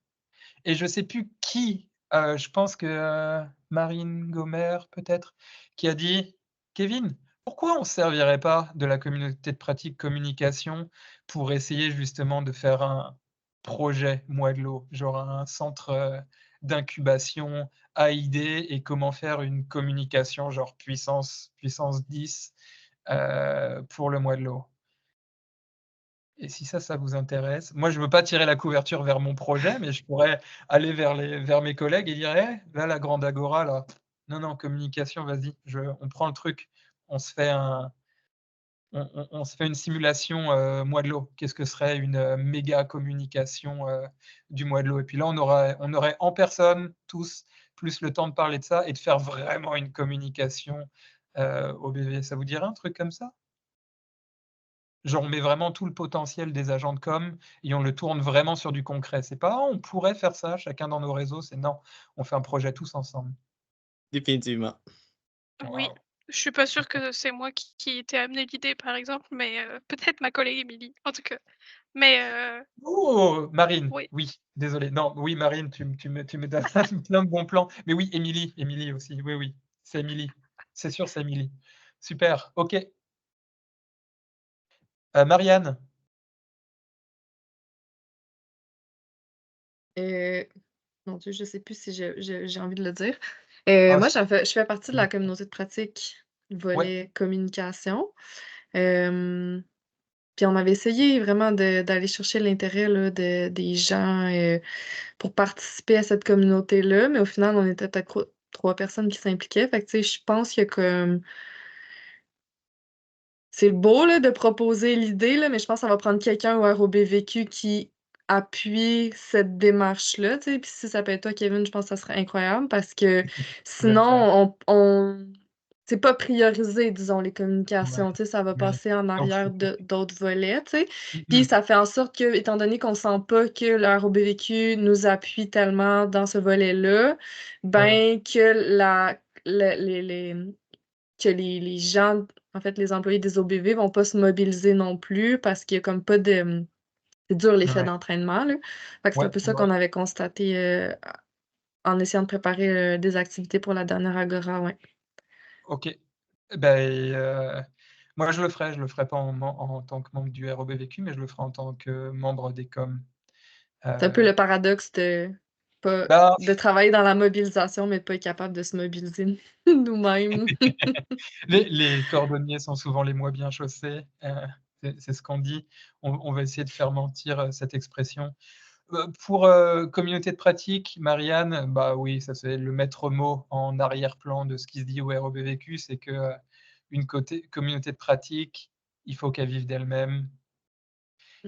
et je sais plus qui, je pense que, Marine Gomer peut-être, qui a dit: «Kevin, pourquoi on ne servirait pas de la communauté de pratique communication pour essayer justement de faire un projet Moidelot?» Genre un centre, d'incubation à idées et comment faire une communication genre puissance 10, pour le Moidelot. Et si ça vous intéresse, moi je veux pas tirer la couverture vers mon projet, mais je pourrais aller vers mes collègues et dire: «Eh, là, la grande agora là, non, non, communication, vas-y, on prend le truc, on se fait on se fait une simulation, mois de l'eau. Qu'est-ce que serait une, méga communication, du mois de l'eau?» Et puis là, on aurait en personne, tous, plus le temps de parler de ça et de faire vraiment une communication, au BV. Ça vous dirait un truc comme ça? Genre, on met vraiment tout le potentiel des agents de com et on le tourne vraiment sur du concret. C'est pas: «Ah, on pourrait faire ça chacun dans nos réseaux», c'est non, on fait un projet tous ensemble. Définitivement. Oui, Waouh! je suis pas sûre que c'est moi qui t'ai amené l'idée, par exemple, mais peut-être ma collègue Émilie, en tout cas. Mais Oh! Marine, oui, oui, désolé. Non, oui, Marine, tu me donnes plein de bons plans. Mais oui, Émilie aussi, oui, oui, c'est Émilie. C'est sûr, c'est Émilie. Super, OK. Marianne? Euh, Mon Dieu, je sais plus si j'ai envie de le dire. Ah, Moi, je fais partie de la communauté de pratique ouais, volet communication. Euh, Puis on avait essayé vraiment d'aller chercher l'intérêt là, des gens pour participer à cette communauté-là, mais au final, on était peut-être 3 personnes qui s'impliquaient. Fait que, tu sais, je pense que comme c'est beau là, de proposer l'idée, là, mais je pense que ça va prendre quelqu'un au ROBVQ qui appuie cette démarche-là, tu sais. Puis si ça peut être toi, Kevin, je pense que ça serait incroyable parce que je vais le faire. sinon, c'est pas priorisé, disons, les communications, Ouais, tu sais, ça va ouais. passer en Non, je arrière suis d'accord. d'autres volets, tu sais. Puis Mhm. ça fait en sorte que, étant donné qu'on sent pas que le ROBVQ nous appuie tellement dans ce volet-là, Ouais, ben que les gens, en fait, les employés des OBV vont pas se mobiliser non plus parce qu'il y a comme pas de. C'est dur l'effet ouais, d'entraînement, là. Fait que c'est un ouais, peu ça ouais. qu'on avait constaté en essayant de préparer des activités pour la dernière Agora, ouais. Ok. Ben, moi, je le ferai pas en tant que membre du ROBVQ, mais je le ferai en tant que membre des coms. C'est un peu Euh, le paradoxe bah, de travailler dans la mobilisation, mais de pas être capable de se mobiliser nous-mêmes. les cordonniers sont souvent les moins bien chaussés. C'est ce qu'on dit. On va essayer de faire mentir cette expression. Pour communauté de pratique, Marianne, bah oui, ça c'est le maître mot en arrière-plan de ce qui se dit au ROBVQ, c'est que une communauté de pratique, il faut qu'elle vive d'elle-même.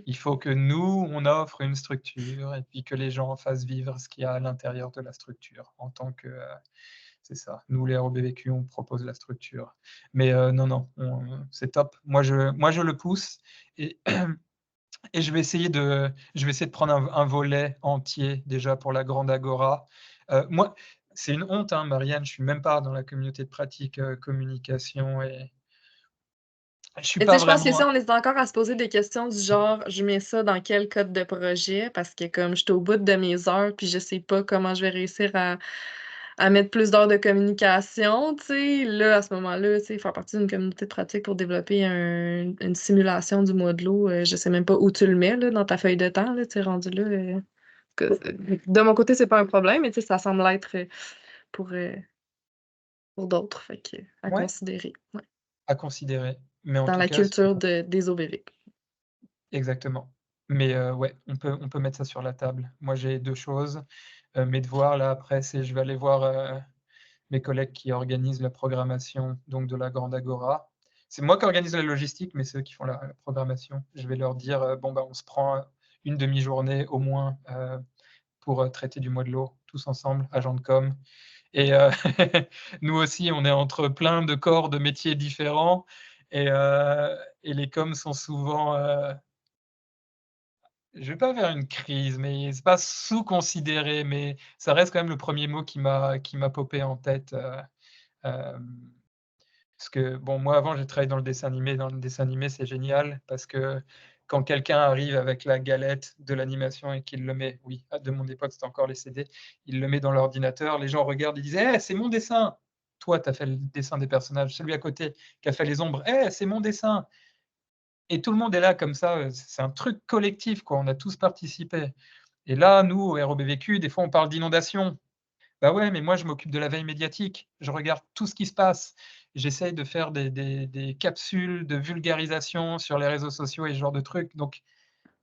Il faut que nous, on offre une structure et puis que les gens en fassent vivre ce qu'il y a à l'intérieur de la structure. En tant que, c'est ça, nous les ROBVQ, on propose la structure. Mais non, non, c'est top. Moi, je le pousse et et je vais essayer de prendre un volet entier déjà pour la Grande Agora. Moi, c'est une honte, hein, Marianne, je suis même pas dans la communauté de pratique communication et je suis Mais tu pas sais, je pense que vraiment. ça, on est encore à se poser des questions du genre, je mets ça dans quel code de projet parce que comme je suis au bout de mes heures puis je sais pas comment je vais réussir à mettre plus d'heures de communication, tu sais, là, à ce moment-là, tu sais, faire partie d'une communauté de pratique pour développer une simulation du Moodle, je sais même pas où tu le mets, là, dans ta feuille de temps, là, tu sais, rendu là. De mon côté, c'est pas un problème, mais tu sais, ça semble l'être pour, euh, pour d'autres, fait que à Ouais, considérer, ouais, à considérer. Mais en dans tout la cas, culture des OBV. exactement. Mais ouais, on peut mettre ça sur la table. Moi, j'ai 2 choses. Mes devoirs, là, après, c'est je vais aller voir mes collègues qui organisent la programmation donc de la Grande Agora. C'est moi qui organise la logistique, mais c'est eux qui font la programmation. Je vais leur dire, bon, bah, on se prend une demi-journée au moins pour traiter du Moodle, tous ensemble, agents de com. Et nous aussi, on est entre plein de corps de métiers différents. Et, et les coms sont souvent, je vais pas vers une crise, mais c'est pas sous-considéré, mais ça reste quand même le premier mot qui m'a popé en tête. Parce que, bon, moi, avant, j'ai travaillé dans le dessin animé. Dans le dessin animé, c'est génial parce que quand quelqu'un arrive avec la galette de l'animation et qu'il le met, oui, de mon époque, c'était encore les CD, il le met dans l'ordinateur, les gens regardent, ils disent hey, c'est mon dessin. Toi, tu as fait le dessin des personnages. Celui à côté qui a fait les ombres, hey, c'est mon dessin. Et tout le monde est là comme ça. C'est un truc collectif, quoi. On a tous participé. Et là, nous, au ROBVQ, des fois, on parle d'inondation. Bah ouais, mais moi, je m'occupe de la veille médiatique. Je regarde tout ce qui se passe. J'essaye de faire des capsules de vulgarisation sur les réseaux sociaux et ce genre de trucs. Donc,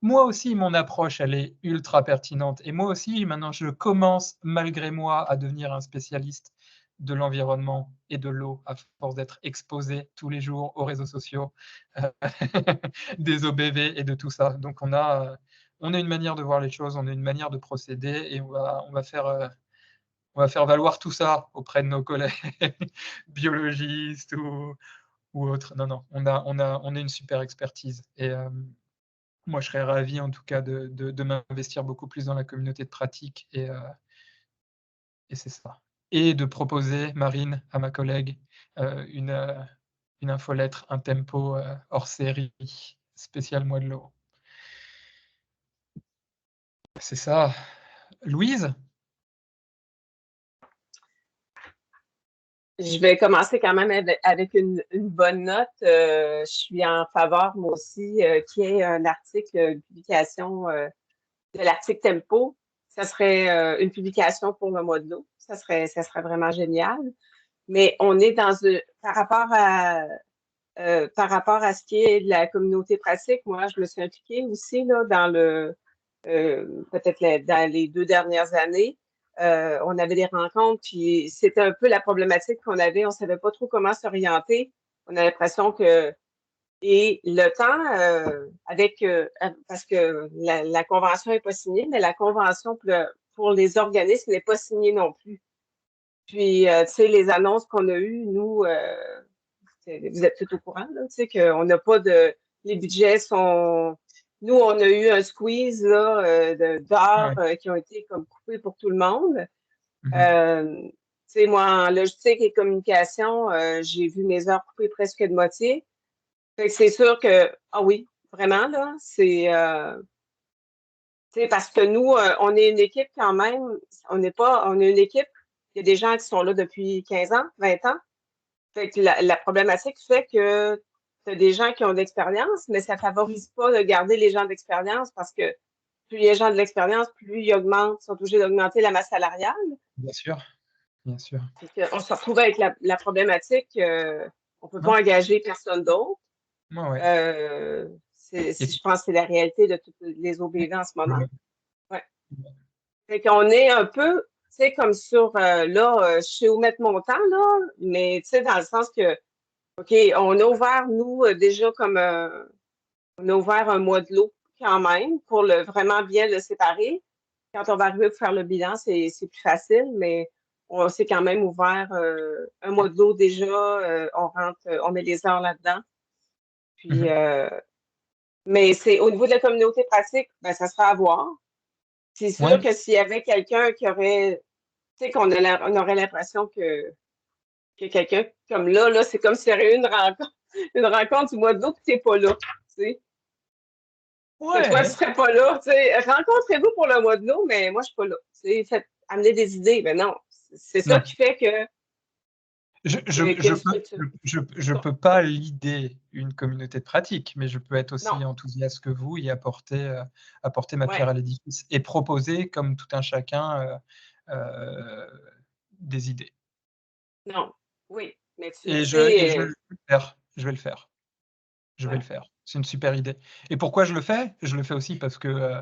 moi aussi, mon approche, elle est ultra pertinente. Et moi aussi, maintenant, je commence, malgré moi, à devenir un spécialiste de l'environnement et de l'eau, à force d'être exposé tous les jours aux réseaux sociaux, euh, des OBV et de tout ça. Donc, on a une manière de voir les choses, on a une manière de procéder et on va faire valoir tout ça auprès de nos collègues biologistes ou autres. Non, non, on a une super expertise. Et moi, je serais ravi, en tout cas, de m'investir beaucoup plus dans la communauté de pratique. Et c'est ça. Et de proposer, Marine, à ma collègue, une infolettre, un tempo hors série, spécial mois de l'eau. C'est ça. Louise? Je vais commencer quand même avec une bonne note. Je suis en faveur, moi aussi, qu'il y ait un article, une publication de l'article Tempo. ça serait une publication pour le mois de l'eau. Ça serait vraiment génial. Mais on est par rapport à ce qui est de la communauté pratique, moi, je me suis impliquée aussi là, peut-être dans les 2 dernières années. On avait des rencontres, puis c'était un peu la problématique qu'on avait. On ne savait pas trop comment s'orienter. On a l'impression que et le temps, parce que la convention n'est pas signée, mais la convention pour les organismes n'est pas signée non plus. Puis, tu sais, les annonces qu'on a eues, nous, vous êtes tout au courant, là, tu sais, qu'on n'a pas de. Les budgets sont. Nous, on a eu un squeeze là, d'heures qui ont été comme coupées pour tout le monde. Tu sais, moi, en logistique et communication, j'ai vu mes heures coupées presque de moitié. Fait que c'est sûr que, ah oui, vraiment, là, c'est parce que nous, on est une équipe quand même, on est une équipe, il y a des gens qui sont là depuis 15 ans, 20 ans. Fait que la problématique fait que tu as des gens qui ont de l'expérience, mais ça ne favorise pas de garder les gens d'expérience parce que plus les gens de l'expérience, plus ils sont obligés d'augmenter la masse salariale. Bien sûr, bien sûr. On se retrouve avec la problématique, on ne peut pas engager personne d'autre. Je pense que c'est la réalité de toutes les OBV en ce moment. Ouais. Fait qu'on est un peu, tu sais, comme sur, je sais où mettre mon temps, là, mais tu sais, dans le sens que, OK, on a ouvert, nous, déjà comme, on a ouvert un mois de l'eau quand même pour vraiment bien le séparer. Quand on va arriver pour faire le bilan, c'est plus facile, mais on s'est quand même ouvert un mois de l'eau déjà, on met les heures là-dedans. Puis, mais c'est au niveau de la communauté pratique, ben, ça sera à voir. C'est sûr que s'il y avait quelqu'un qui aurait, tu sais, on aurait l'impression que quelqu'un comme là, c'est comme s'il y aurait une rencontre du mois de l'eau, puis tu n'es pas là, tu sais. Toi, tu ne serais pas là, tu sais. Rencontrez-vous pour le mois de l'eau, mais moi, je ne suis pas là. Tu sais, amener des idées, mais non. C'est ça qui fait que je peux pas l'idée une communauté de pratique, mais je peux être aussi enthousiaste que vous et apporter ma pierre à l'édifice et proposer, comme tout un chacun, des idées. Non, oui, mais je vais le faire. Je vais le faire. C'est une super idée. Et pourquoi je le fais? Je le fais aussi parce que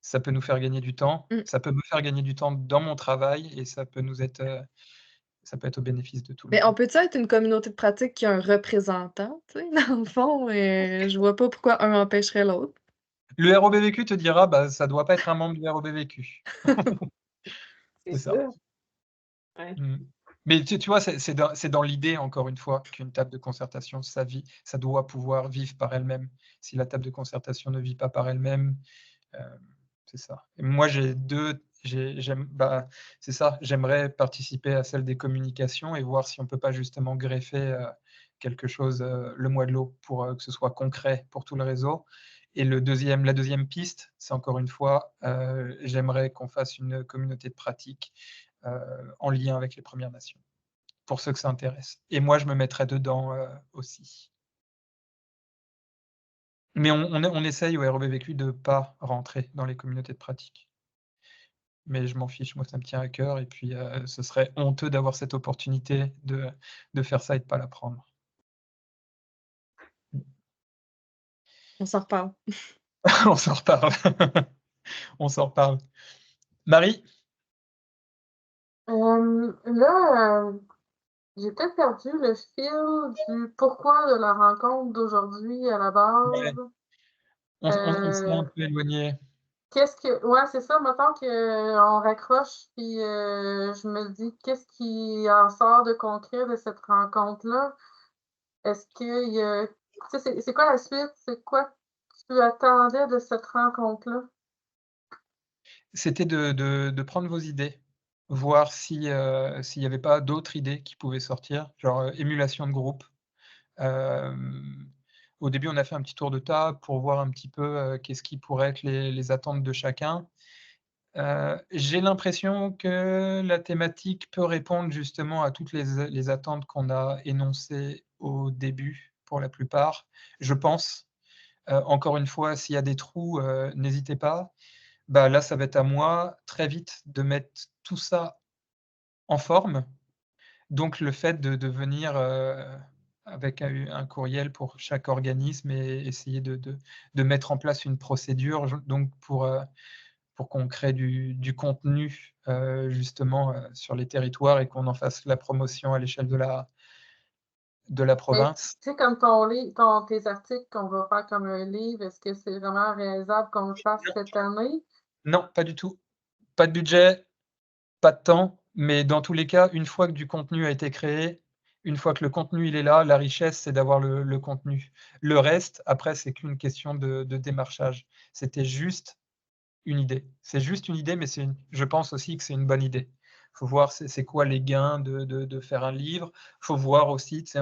ça peut nous faire gagner du temps. Ça peut me faire gagner du temps dans mon travail et ça peut être au bénéfice de tout le monde. Mais on peut-tu être une communauté de pratique qui a un représentant, tu sais, dans le fond, et je vois pas pourquoi un empêcherait l'autre. Le ROBVQ te dira, bah, ça doit pas être un membre du ROBVQ. C'est ça. Ouais. Mais tu vois, c'est dans l'idée, encore une fois, qu'une table de concertation, ça doit pouvoir vivre par elle-même. Si la table de concertation ne vit pas par elle-même, c'est ça. Et moi, c'est ça, j'aimerais participer à celle des communications et voir si on ne peut pas justement greffer quelque chose le mois de l'eau pour que ce soit concret pour tout le réseau. Et la deuxième piste, c'est encore une fois, j'aimerais qu'on fasse une communauté de pratique en lien avec les Premières Nations, pour ceux que ça intéresse. Et moi, je me mettrais dedans aussi. Mais on essaye au ROBVQ de ne pas rentrer dans les communautés de pratique. Mais je m'en fiche, moi ça me tient à cœur, et puis ce serait honteux d'avoir cette opportunité de faire ça et de ne pas la prendre. On s'en reparle. On s'en reparle. On s'en reparle. Marie? Là, j'ai peut-être perdu le fil du pourquoi de la rencontre d'aujourd'hui à la base. On s'est un peu éloigné. Ouais, c'est ça, mettons qu'on raccroche, puis je me dis, qu'est-ce qui en sort de concret de cette rencontre-là? Est-ce qu'il y a. Tu sais, c'est quoi la suite? C'est quoi tu attendais de cette rencontre-là? C'était de prendre vos idées, voir s'il n'y avait pas d'autres idées qui pouvaient sortir, genre émulation de groupe. Au début, on a fait un petit tour de table pour voir un petit peu qu'est-ce qui pourrait être les attentes de chacun. J'ai l'impression que la thématique peut répondre justement à toutes les attentes qu'on a énoncées au début, pour la plupart, je pense. Encore une fois, s'il y a des trous, n'hésitez pas. bah là, ça va être à moi très vite de mettre tout ça en forme. Donc le fait de venir, avec un courriel pour chaque organisme et essayer de mettre en place une procédure, donc pour qu'on crée du contenu, justement, sur les territoires et qu'on en fasse la promotion à l'échelle de la Mais, province. tu sais, comme tes articles qu'on va faire comme un livre, est-ce que c'est vraiment réalisable qu'on le fasse cette année? Non, pas du tout. Pas de budget, pas de temps, mais dans tous les cas, une fois que du contenu a été créé, une fois que le contenu il est là, la richesse, c'est d'avoir le contenu. Le reste, après, c'est qu'une question de démarchage. C'était juste une idée. C'est juste une idée, mais je pense aussi que c'est une bonne idée. Il faut voir c'est quoi les gains de faire un livre. Il faut voir aussi, tu sais,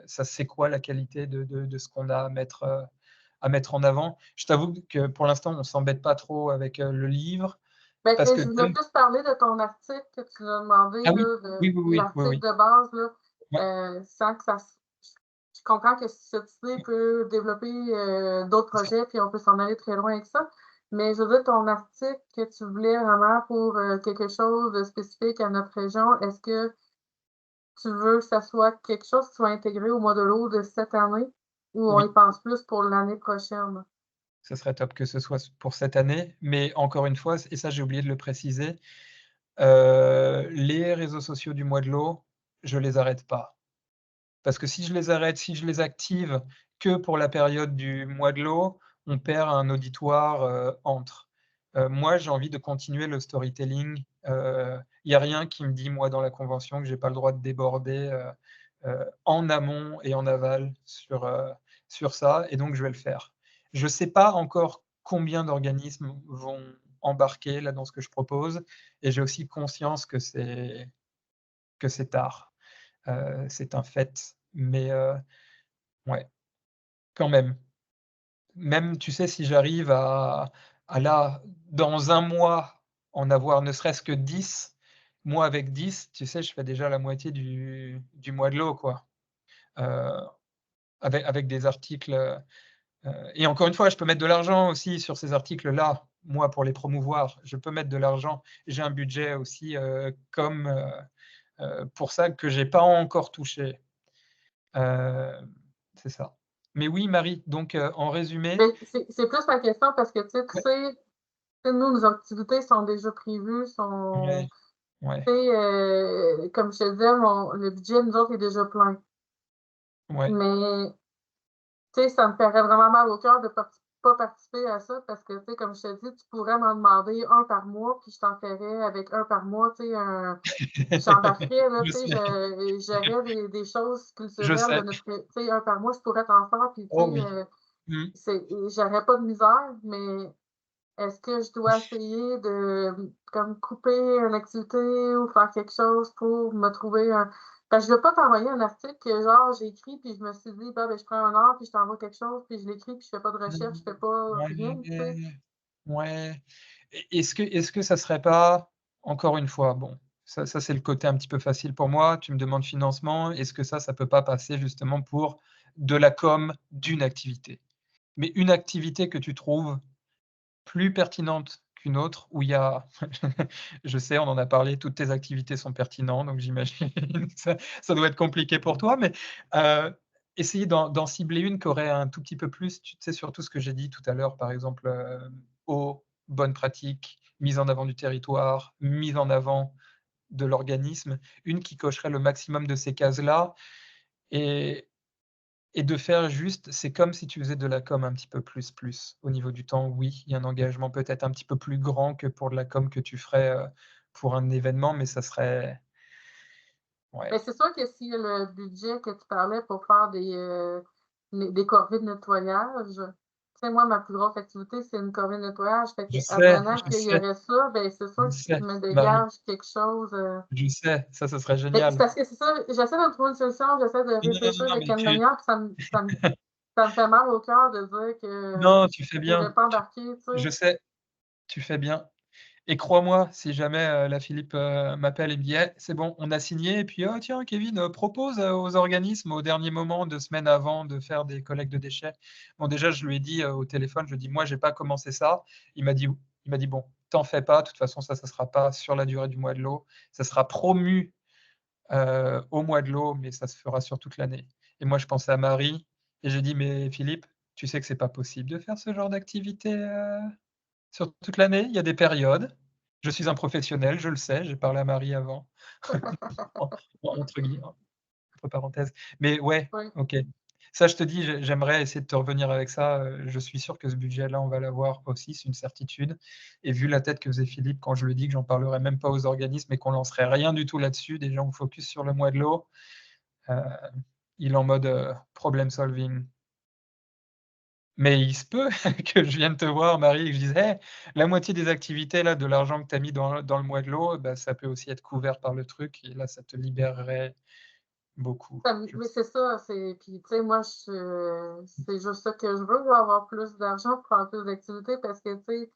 ça c'est quoi la qualité de ce qu'on a à mettre en avant. Je t'avoue que pour l'instant, on ne s'embête pas trop avec le livre. Ben, Parce que je voulais plus parler de ton article que tu nous as demandé, ah oui, là, oui, oui, oui, oui, l'article oui. de base, là, Ouais. sans que je comprends que cette idée peut développer d'autres projets, puis on peut s'en aller très loin avec ça. Mais je veux dire, ton article que tu voulais vraiment pour quelque chose de spécifique à notre région, est-ce que tu veux que ça soit quelque chose qui soit intégré au mois de l'eau de cette année ou on y Oui, pense plus pour l'année prochaine? ce serait top que ce soit pour cette année, mais encore une fois, et ça j'ai oublié de le préciser, les réseaux sociaux du mois de l'eau, je les arrête pas. Parce que si je les arrête, si je les active que pour la période du mois de l'eau, on perd un auditoire, entre. Moi, j'ai envie de continuer le storytelling. Il y a rien qui me dit, moi, dans la convention, que j'ai pas le droit de déborder, en amont et en aval sur ça, et donc je vais le faire. Je sais pas encore combien d'organismes vont embarquer là dans ce que je propose, et j'ai aussi conscience que c'est tard. C'est un fait, mais ouais, quand même. Même, tu sais, si j'arrive à là, dans un mois, en avoir ne serait-ce que 10, moi avec 10, tu sais, je fais déjà la moitié du mois de l'eau, quoi. Heu, avec des articles, et encore une fois, je peux mettre de l'argent aussi sur ces articles-là, moi, pour les promouvoir. Je peux mettre de l'argent. J'ai un budget aussi, pour ça que j'ai pas encore touché. Heu, c'est ça. Mais oui, Marie, donc en résumé, Mais c'est plus ma question parce que tu ouais, sais, nous, nos activités sont déjà prévues, ouais, ouais, tu sais, comme je te disais, le budget, nous autres, est déjà plein. ouais. Mais, tu sais, ça me ferait vraiment mal au cœur de pas participer à ça parce que, tu sais, comme je te dis, tu pourrais m'en demander un par mois, puis je t'en ferais avec un par mois, tu sais, j'embarquerais, là, Je tu sais, sais, j'aurais des choses je culturelles de sais. notre, tu sais, un par mois, je pourrais t'en faire, puis, tu Oh sais, oui. Mmh. j'aurais pas de misère, mais est-ce que je dois essayer de comme couper une activité ou faire quelque chose pour me trouver un parce que je veux pas t'envoyer un article que genre j'ai écrit puis je me suis dit: «Bah, ben, je prends un heure puis je t'envoie quelque chose», puis je l'écris puis je fais pas de recherche, je fais pas rien, tu sais? Ouais, ouais. Est-ce que ça serait pas, encore une fois, bon, ça c'est le côté un petit peu facile pour moi, tu me demandes financement, est-ce que ça peut pas passer justement pour de la com d'une activité? Mais une activité que tu trouves plus pertinente qu'une autre, où il y a je sais, on en a parlé, toutes tes activités sont pertinentes, donc j'imagine que ça doit être compliqué pour toi, mais essayer d'en cibler une qui aurait un tout petit peu plus, tu sais, sur tout ce que j'ai dit tout à l'heure, par exemple, eau, bonnes pratiques, mise en avant du territoire, mise en avant de l'organisme, une qui cocherait le maximum de ces cases-là, et de faire juste, c'est comme si tu faisais de la com un petit peu plus. Au niveau du temps, oui, il y a un engagement peut-être un petit peu plus grand que pour de la com que tu ferais, pour un événement, mais ça serait Mais ouais. c'est sûr que si le budget que tu parlais pour faire des corvées de nettoyage, tu sais, moi, ma plus grosse activité, c'est une corvée de nettoyage. Fait que, advenant Je qu'il y sais, aurait ça, ben c'est sûr je qu'il faut que sais, je me Marie, dégage quelque chose. je sais, ça serait Mais c'est génial. parce que c'est ça, j'essaie de trouver une solution, j'essaie de Non, non, non, réfléchir non, de mais quelle manière, puis ça me fait mal au cœur de dire que non, tu fais je pourrais bien, pas embarquer, tu sais. je sais, tu fais bien. Et crois-moi, si jamais, la Philippe, m'appelle et me dit: «Eh, c'est bon, on a signé», et puis: «Oh tiens, Kevin, propose, aux organismes au dernier moment, 2 semaines avant, de faire des collectes de déchets». Bon, déjà, je lui ai dit, au téléphone, je lui ai dit: «Moi, j'ai pas commencé ça». Il m'a dit: Il m'a dit, bon, t'en fais pas, de toute façon, ça ne sera pas sur la durée du mois de l'eau, ça sera promu au mois de l'eau, mais ça se fera sur toute l'année. Et moi, je pensais à Marie, et j'ai dit, mais Philippe, tu sais que c'est pas possible de faire ce genre d'activité sur toute l'année, il y a des périodes. Je suis un professionnel, je le sais, j'ai parlé à Marie avant, entre guillemets, entre parenthèses. Mais ouais, Oui. ok. Ça, je te dis, j'aimerais essayer de te revenir avec ça. Je suis sûr que ce budget-là, on va l'avoir aussi, c'est une certitude. Et vu la tête que faisait Philippe quand je le dis que j'en parlerai même pas aux organismes et qu'on lancerait rien du tout là-dessus, des gens focus sur le mois de l'eau, il est en mode problem solving. Mais il se peut que je vienne te voir, Marie, et que je dise, hey, la moitié des activités, là, de l'argent que tu as mis dans le mois de l'eau, bah, ça peut aussi être couvert par le truc, et là, ça te libérerait beaucoup. Mais c'est ça, puis tu sais, moi, c'est juste ça que je veux avoir plus d'argent pour faire plus d'activités parce que, tu sais,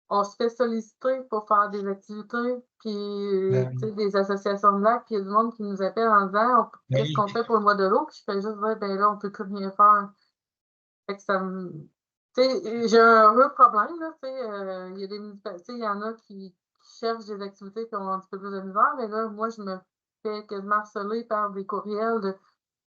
on se fait solliciter pour faire des activités, puis, Ben tu sais, oui. des associations de lacs, puis il y a du monde qui nous appelle en disant Ben qu'est-ce oui. qu'on fait pour le mois de l'eau, puis je fais juste dire, ben là, on peut plus rien faire. Fait que ça me. Tu sais, j'ai un vrai problème, là, tu sais, il y a des municipalités, il y en a qui cherchent des activités qui ont un petit peu plus de misère, mais là, moi, je me fais quasiment harceler par des courriels de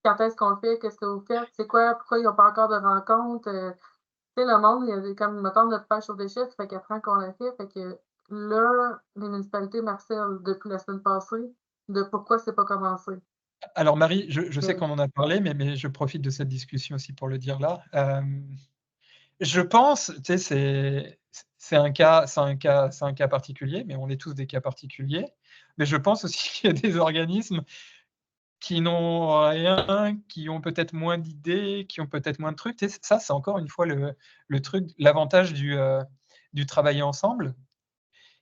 quand est-ce qu'on le fait, qu'est-ce que vous faites, c'est quoi, pourquoi ils n'ont pas encore de rencontre. Tu sais, le monde, il y a comme, mettons, notre pêche aux déchets, ça fait 4 ans qu'on l'a fait que là, les municipalités m'harcèlent depuis la semaine passée de pourquoi c'est pas commencé. Alors Marie, je sais Ouais. qu'on en a parlé, mais je profite de cette discussion aussi pour le dire là. Je pense, tu sais, c'est un cas particulier, mais on est tous des cas particuliers. Mais je pense aussi qu'il y a des organismes qui n'ont rien, qui ont peut-être moins d'idées, qui ont peut-être moins de trucs. Tu sais, ça, c'est encore une fois le truc, l'avantage du travailler ensemble.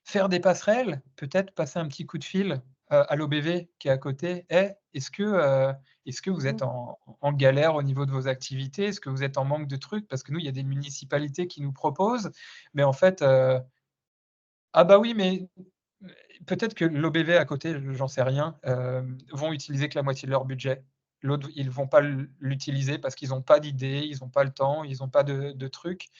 Faire des passerelles, peut-être passer un petit coup de fil à l'OBV qui est à côté. Est-ce que vous êtes en galère au niveau de vos activités? Est-ce que vous êtes en manque de trucs? Parce que nous, il y a des municipalités qui nous proposent, mais en fait, ah bah oui, mais peut-être que l'OBV à côté, j'en sais rien, vont utiliser que la moitié de leur budget. L'autre, ils vont pas l'utiliser parce qu'ils n'ont pas d'idées, ils n'ont pas le temps, ils n'ont pas de trucs.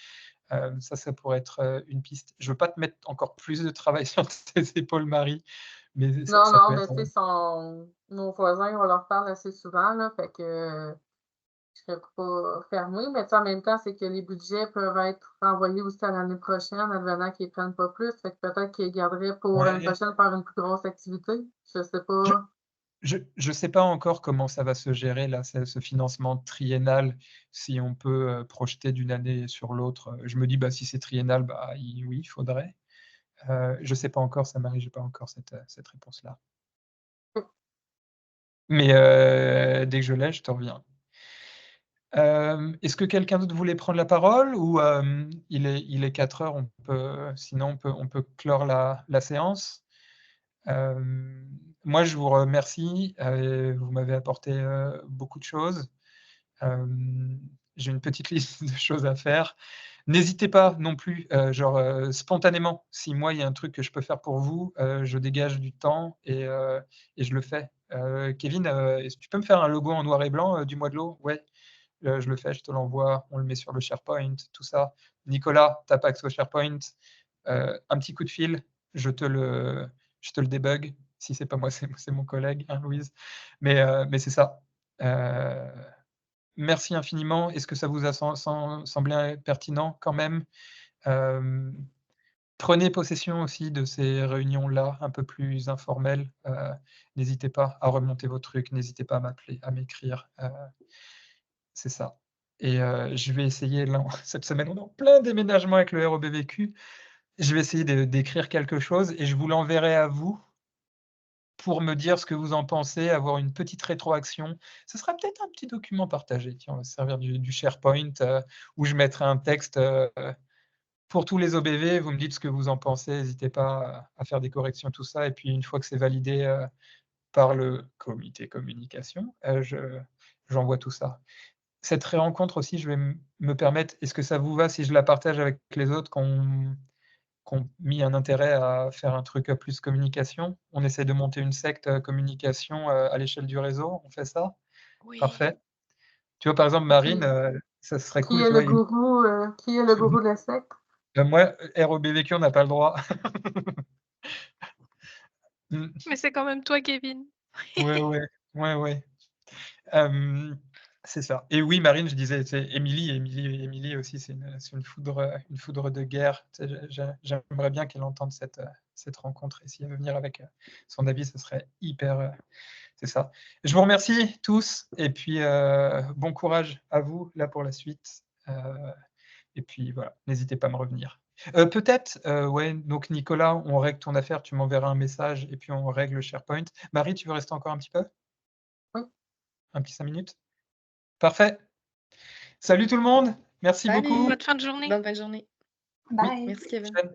Ça pourrait être une piste. Je veux pas te mettre encore plus de travail sur tes épaules, Marie, mais Non, ça non, peut mais être. tu sais, nos voisins, on leur parle assez souvent, là, fait que je serais pas fermée, mais tu sais, en même temps, c'est que les budgets peuvent être renvoyés aussi à l'année prochaine, advenant qu'ils prennent pas plus, fait que peut-être qu'ils garderaient pour l'année Ouais. prochaine faire une plus grosse activité. Je sais Je pas. je sais pas encore comment ça va se gérer là, ce financement triennal, si on peut projeter d'une année sur l'autre. Je me dis, bah, si c'est triennal, bah, oui, il faudrait. Je sais pas encore, ça Marie, j'ai pas encore cette réponse-là. Mais dès que je l'ai, je te reviens. Est-ce que quelqu'un d'autre voulait prendre la parole ou il est 4 heures, sinon on peut clore la séance? Moi, je vous remercie, vous m'avez apporté beaucoup de choses. J'ai une petite liste de choses à faire. N'hésitez pas non plus, spontanément, si moi, il y a un truc que je peux faire pour vous, je dégage du temps et je le fais. Kevin, est-ce que tu peux me faire un logo en noir et blanc du mois de l'eau? Ouais, je le fais, je te l'envoie, on le met sur le SharePoint, tout ça. Nicolas, tu n'as pas accès au SharePoint, un petit coup de fil, je te le débug. Si c'est pas moi, c'est mon collègue, hein, Louise. Mais c'est ça. Merci infiniment. Est-ce que ça vous a semblé pertinent quand même? Prenez possession aussi de ces réunions-là, un peu plus informelles. N'hésitez pas à remonter vos trucs, n'hésitez pas à m'appeler, à m'écrire. C'est ça. Et je vais essayer, là, cette semaine, on est en plein déménagement avec le REBVQ. Je vais essayer d'écrire quelque chose et je vous l'enverrai à vous pour me dire ce que vous en pensez, avoir une petite rétroaction. Ce sera peut-être un petit document partagé. Tiens, on va se servir du SharePoint où je mettrai un texte pour tous les OBV. Vous me dites ce que vous en pensez. N'hésitez pas à faire des corrections, tout ça. Et puis, une fois que c'est validé par le comité communication, j'envoie tout ça. Cette rencontre aussi, je vais me permettre, est-ce que ça vous va si je la partage avec les autres qui ont mis un intérêt à faire un truc plus communication? On essaie de monter une secte communication à l'échelle du réseau, on fait ça? Oui. Parfait. Tu vois, par exemple, Marine, Qui, ça serait qui cool, est tu le vois, gourou, qui est le gourou de la secte? Moi, ROBVQ, on n'a pas le droit. Mais c'est quand même toi, Kevin. Ouais. C'est ça. Et oui, Marine, je disais, c'est Émilie aussi, c'est une foudre de guerre. Tu sais, j'aimerais bien qu'elle entende cette rencontre. Et si elle veut venir avec son avis, ce serait hyper. C'est ça. Je vous remercie tous. Et puis, bon courage à vous là pour la suite. Et puis voilà, n'hésitez pas à me revenir. Peut-être, ouais, donc Nicolas, on règle ton affaire, tu m'enverras un message et puis on règle le SharePoint. Marie, tu veux rester encore un petit peu? Oui. Un petit 5 minutes? Parfait. Salut tout le monde. Merci Salut. beaucoup. Bonne fin de journée. Bonne fin de journée. Bye. Merci, Kevin. Prochaine.